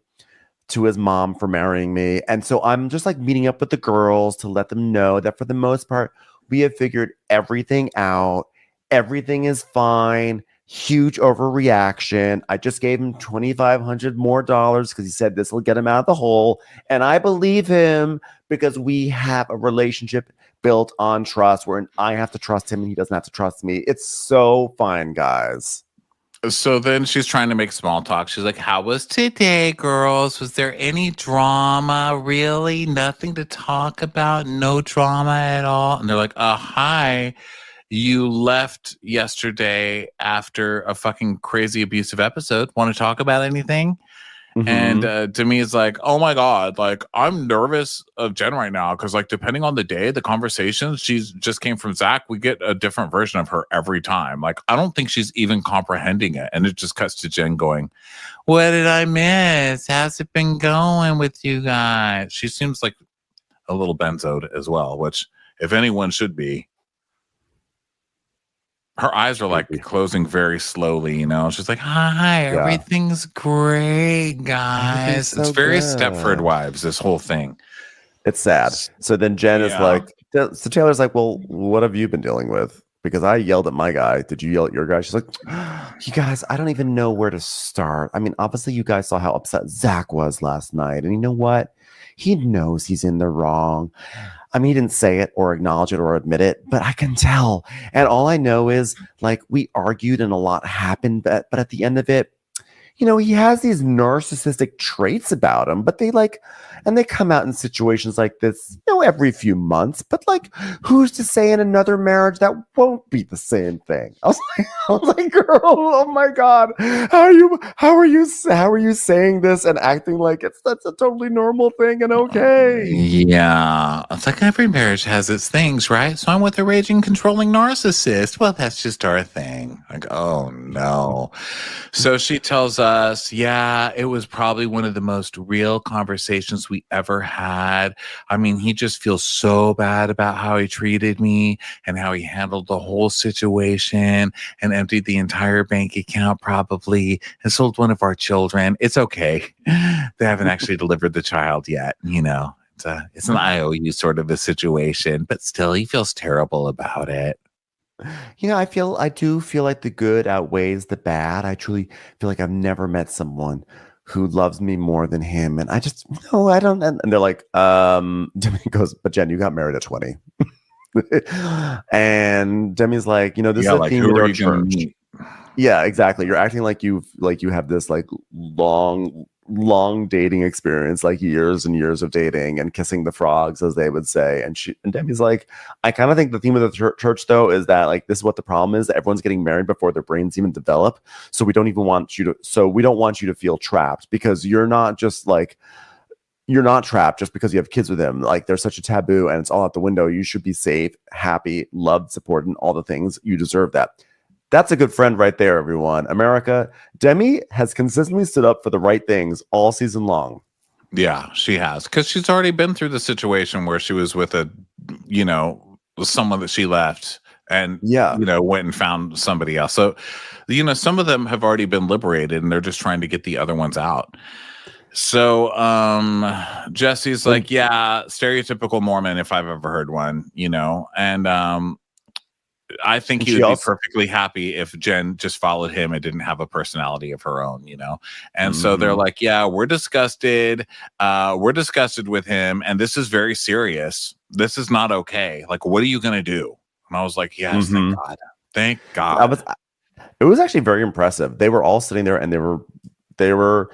to his mom for marrying me. And so I'm just like meeting up with the girls to let them know that for the most part, we have figured everything out. Everything is fine. Huge overreaction. I just gave him $2,500 more because he said this will get him out of the hole. And I believe him because we have a relationship built on trust where I have to trust him and he doesn't have to trust me. It's so fine, guys. So then she's trying to make small talk. She's like, how was today, girls? Was there any drama? Really? Nothing to talk about? No drama at all? And they're like, hi. You left yesterday after a fucking crazy abusive episode. Want to talk about anything? Mm-hmm. And Demi is like, oh my God, like I'm nervous of Jen right now because like depending on the day, the conversations, she's just came from Zac. We get a different version of her every time. Like I don't think she's even comprehending it. And it just cuts to Jen going, what did I miss? How's it been going with you guys? She seems like a little benzoed as well, which if anyone should be. Her eyes are like closing very slowly, you know. She's like, hi, everything's great, guys. It's very Stepford Wives, this whole thing. It's sad. So then Jen is like, so Taylor's like, well, what have you been dealing with? Because I yelled at my guy. Did you yell at your guy? She's like, you guys, I don't even know where to start. I mean, obviously you guys saw how upset Zac was last night. And you know what? He knows he's in the wrong. I mean, he didn't say it or acknowledge it or admit it, but I can tell. And all I know is, like, we argued and a lot happened, but at the end of it, you know, he has these narcissistic traits about him, but they come out in situations like this, you know, every few months. But like, who's to say in another marriage that won't be the same thing? I was like, girl, oh my God, how are you saying this and acting like that's a totally normal thing and okay? Yeah, it's like every marriage has its things, right? So I'm with a raging, controlling narcissist. Well, that's just our thing. Like, oh no. So she tells us, yeah, it was probably one of the most real conversations we ever had. I mean, he just feels so bad about how he treated me and how he handled the whole situation and emptied the entire bank account probably and sold one of our children. It's okay. They haven't actually delivered the child yet, you know. It's an IOU sort of a situation, but still he feels terrible about it. You know, I do feel like the good outweighs the bad. I truly feel like I've never met someone who loves me more than him. And I just, no, I don't. And they're like, Jimmy goes, but Jen, you got married at 20. And Demi's like, this is a like theme who with are our you gonna church. meet? Yeah, exactly. You're acting like you have this like long dating experience, like years and years of dating and kissing the frogs, as they would say. And Demi's like, I kind of think the theme of the church though is that like this is what the problem is, that everyone's getting married before their brains even develop. So we don't want you to feel trapped, because you're not trapped just because you have kids with him. Like, there's such a taboo and it's all out the window. You should be safe, happy, loved, supported, and all the things. You deserve that. That's a good friend right there, everyone. America, Demi has consistently stood up for the right things all season long. Yeah, she has, because she's already been through the situation where she was with someone that she left and went and found somebody else. So, some of them have already been liberated and they're just trying to get the other ones out. So Jesse's like, yeah, stereotypical Mormon if I've ever heard one, and I think he would be perfectly happy if Jen just followed him and didn't have a personality of her own, And so they're like, yeah, we're disgusted. We're disgusted with him. And this is very serious. This is not okay. Like, what are you going to do? And I was like, yes, thank God. Thank God. It was actually very impressive. They were all sitting there and they were,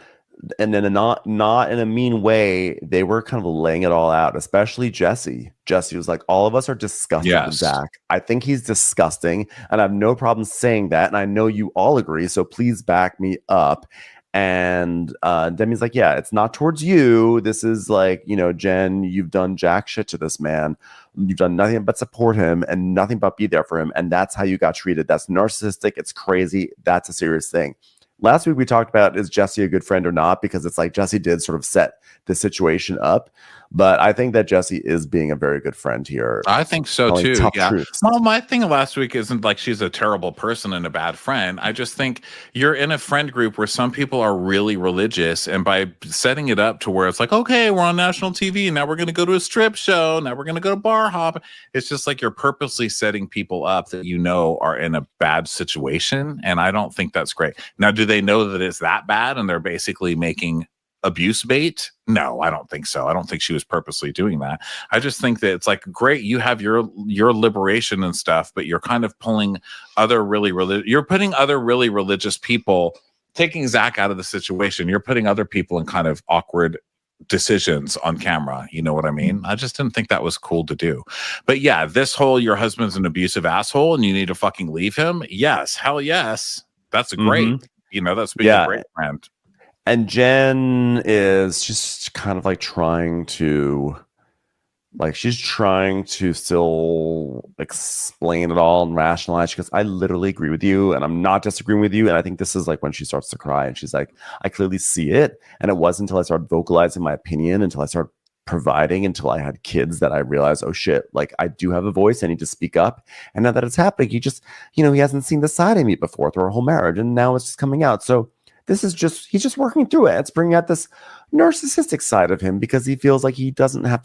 and in a not in a mean way, they were kind of laying it all out, especially Jesse. Jesse was like, all of us are disgusted with Zac. I think he's disgusting, and I have no problem saying that, and I know you all agree, so please back me up. And Demi's like, yeah, it's not towards you. This is like, Jen, you've done jack shit to this man. You've done nothing but support him and nothing but be there for him, and that's how you got treated. That's narcissistic. It's crazy. That's a serious thing. Last week we talked about, is Jesse a good friend or not? Because it's like Jesse did sort of set the situation up. But I think that Jesse is being a very good friend here. I think so too. Yeah. Well, my thing last week isn't like she's a terrible person and a bad friend. I just think you're in a friend group where some people are really religious, and by setting it up to where it's like, okay, we're on national TV, now we're going to go to a strip show, now we're going to go to bar hop. It's just like you're purposely setting people up that are in a bad situation, and I don't think that's great. Now, do they know that it's that bad and they're basically making abuse bait? No, I don't think so. I don't think she was purposely doing that. I just think that it's like, great, you have your liberation and stuff, but you're kind of pulling other you're putting other really religious people, taking Zac out of the situation. You're putting other people in kind of awkward decisions on camera. You know what I mean? I just didn't think that was cool to do. But yeah, this whole your husband's an abusive asshole and you need to fucking leave him. Yes, hell yes. That's a great, that's being a great friend. And Jen is just kind of like she's trying to still explain it all and rationalize, because I literally agree with you and I'm not disagreeing with you. And I think this is like when she starts to cry and she's like, I clearly see it. And it wasn't until I started vocalizing my opinion, until I started providing, until I had kids, that I realized, oh shit, like I do have a voice. I need to speak up. And now that it's happening, he just, he hasn't seen the side of me before through our whole marriage. And now it's just coming out. So he's just working through it. It's bringing out this narcissistic side of him because he feels like she doesn't have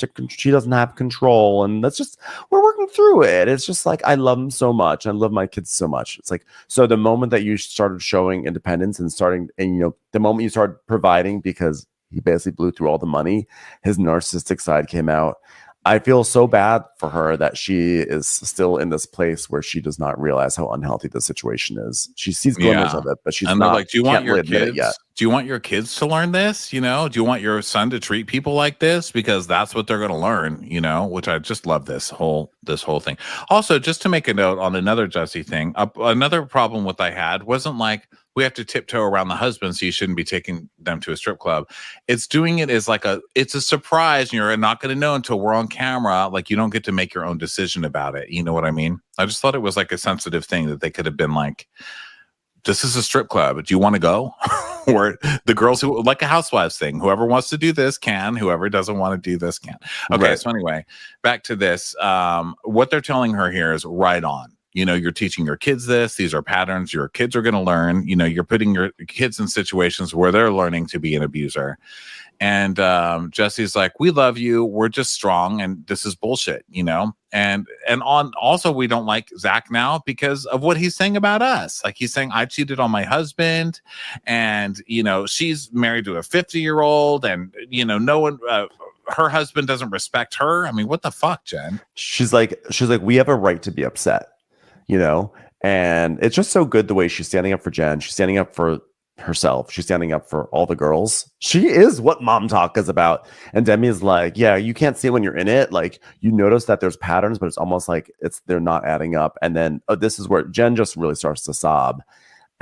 control. And we're working through it. It's just like, I love him so much. I love my kids so much. It's like, so the moment that you started showing independence and the moment you started providing, because he basically blew through all the money, his narcissistic side came out. I feel so bad for her that she is still in this place where she does not realize how unhealthy the situation is. She sees glimmers of it, but she's not. Like, do you want your kids? Do you want your kids to learn this? Do you want your son to treat people like this? Because that's what they're going to learn. Which I just love this whole thing. Also, just to make a note on another Jesse thing, another problem with I had wasn't like, we have to tiptoe around the husband, so you shouldn't be taking them to a strip club. It's doing it as it's a surprise, and you're not going to know until we're on camera. Like, you don't get to make your own decision about it. You know what I mean? I just thought it was like a sensitive thing that they could have been like, this is a strip club. Do you want to go? Or the girls who, like a housewives thing, whoever wants to do this can, whoever doesn't want to do this can. Okay. Right. So anyway, back to this. What they're telling her here is right on. You're teaching your kids this. These are patterns your kids are going to learn. You're putting your kids in situations where they're learning to be an abuser. And Jesse's like, we love you. We're just strong. And this is bullshit, And also, we don't like Zac now because of what he's saying about us. Like, he's saying, I cheated on my husband. And, she's married to a 50-year-old. And, no one... her husband doesn't respect her. I mean, what the fuck, Jen? She's like, we have a right to be upset, you know? And it's just so good the way she's standing up for Jen. She's standing up for herself. She's standing up for all the girls. She is what mom talk is about. And Demi is like, yeah, you can't see it when you're in it. Like, you notice that there's patterns, but it's almost like they're not adding up. And then this is where Jen just really starts to sob.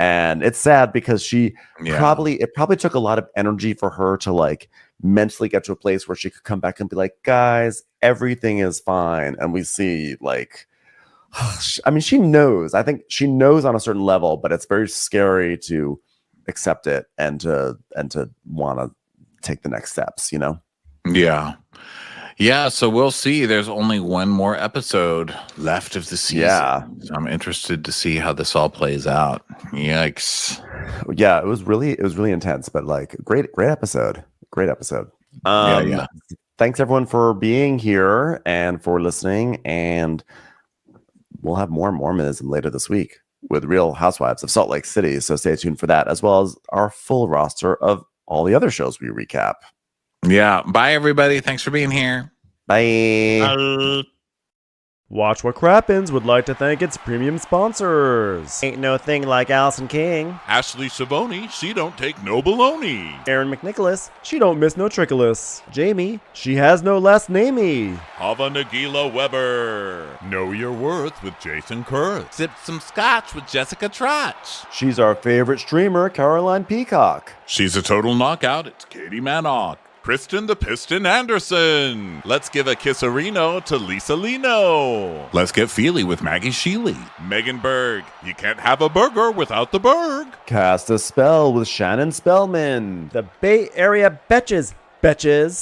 And it's sad because it probably took a lot of energy for her to like mentally get to a place where she could come back and be like, guys, everything is fine. And we see like, I mean, she knows. I think she knows on a certain level, but it's very scary to accept it and to want to take the next steps, you know? Yeah, so we'll see. There's only one more episode left of the season. Yeah. So I'm interested to see how this all plays out. Yikes. Yeah, it was really intense, but like great episode. Great episode. Thanks everyone for being here and for listening, and we'll have more Mormonism later this week with Real Housewives of Salt Lake City. So stay tuned for that, as well as our full roster of all the other shows we recap. Yeah. Bye, everybody. Thanks for being here. Bye. Watch What Crappens would like to thank its premium sponsors. Ain't no thing like Allison King. Ashley Savoni, she don't take no baloney. Aaron McNicholas, she don't miss no trickolas. Jamie, she has no last namey. Hava Nagila Weber. Know Your Worth with Jason Kurth. Sip some scotch with Jessica Trotch. She's our favorite streamer, Caroline Peacock. She's a total knockout. It's Katie Manock. Kristen the Piston Anderson. Let's give a kisserino to Lisa Lino. Let's get feely with Maggie Sheely. Megan Berg. You can't have a burger without the Berg. Cast a Spell with Shannon Spellman. The Bay Area Betches.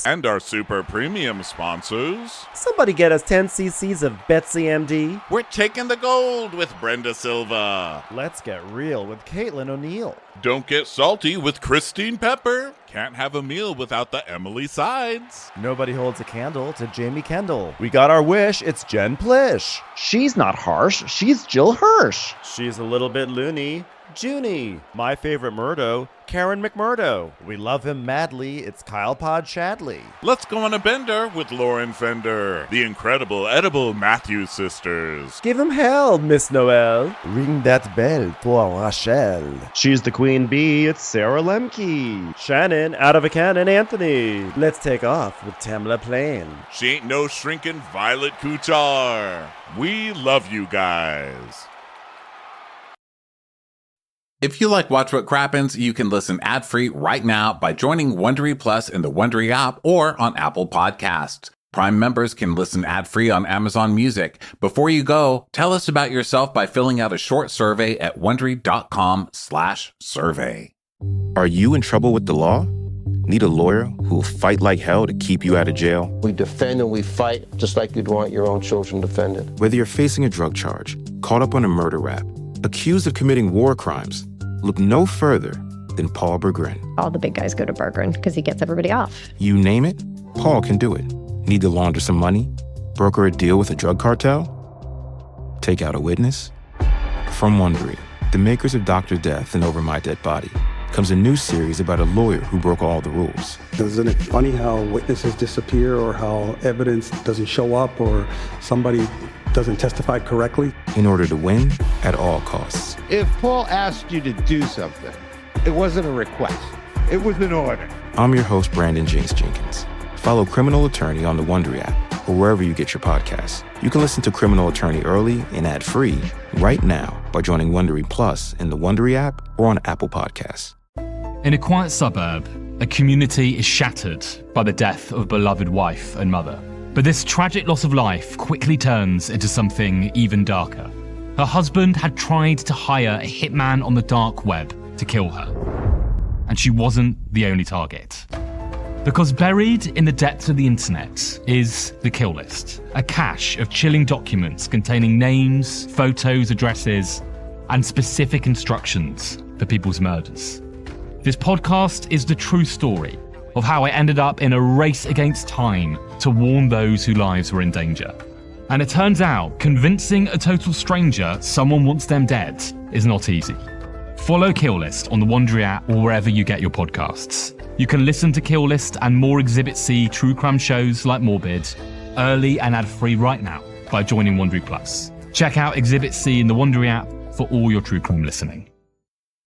And our super premium sponsors. Somebody get us 10 cc's of Betsy MD. We're taking the gold with Brenda Silva. Let's get real with Caitlin O'Neill. Don't get salty with Christine Pepper. Can't have a meal without the Emily Sides. Nobody holds a candle to Jamie Kendall. We got our wish, it's Jen Plish. She's not harsh, she's Jill Hirsch. She's a little bit loony. Junie. My favorite Murdo, Karen McMurdo. We love him madly, it's Kyle Pod Shadley. Let's go on a bender with Lauren Fender. The incredible edible Matthews sisters. Give him hell, Miss Noel. Ring that bell for Rachel. She's the queen bee, it's Sarah Lemke. Shannon, out of a cannon, Anthony. Let's take off with Tamla Plain. She ain't no shrinking Violet Kuchar. We love you guys. If you like Watch What Crappens, you can listen ad-free right now by joining Wondery Plus in the Wondery app or on Apple Podcasts. Prime members can listen ad-free on Amazon Music. Before you go, tell us about yourself by filling out a short survey at Wondery.com/survey. Are you in trouble with the law? Need a lawyer who will fight like hell to keep you out of jail? We defend and we fight just like you'd want your own children defended. Whether you're facing a drug charge, caught up on a murder rap, accused of committing war crimes, look no further than Paul Berggren. All the big guys go to Berggren because he gets everybody off. You name it, Paul can do it. Need to launder some money? Broker a deal with a drug cartel? Take out a witness? From Wondery, the makers of Dr. Death and Over My Dead Body, comes a new series about a lawyer who broke all the rules. Isn't it funny how witnesses disappear or how evidence doesn't show up or somebody doesn't testify correctly? In order to win at all costs. If Paul asked you to do something, it wasn't a request. It was an order. I'm your host, Brandon James Jenkins. Follow Criminal Attorney on the Wondery app or wherever you get your podcasts. You can listen to Criminal Attorney early and ad-free right now by joining Wondery Plus in the Wondery app or on Apple Podcasts. In a quiet suburb, a community is shattered by the death of a beloved wife and mother. But this tragic loss of life quickly turns into something even darker. Her husband had tried to hire a hitman on the dark web to kill her. And she wasn't the only target. Because buried in the depths of the internet is the kill list, a cache of chilling documents containing names, photos, addresses, and specific instructions for people's murders. This podcast is the true story of how I ended up in a race against time to warn those whose lives were in danger. And it turns out, convincing a total stranger someone wants them dead is not easy. Follow Kill List on the Wondery app or wherever you get your podcasts. You can listen to Kill List and more Exhibit C true crime shows like Morbid early and ad-free right now by joining Wondery Plus. Check out Exhibit C in the Wondery app for all your true crime listening.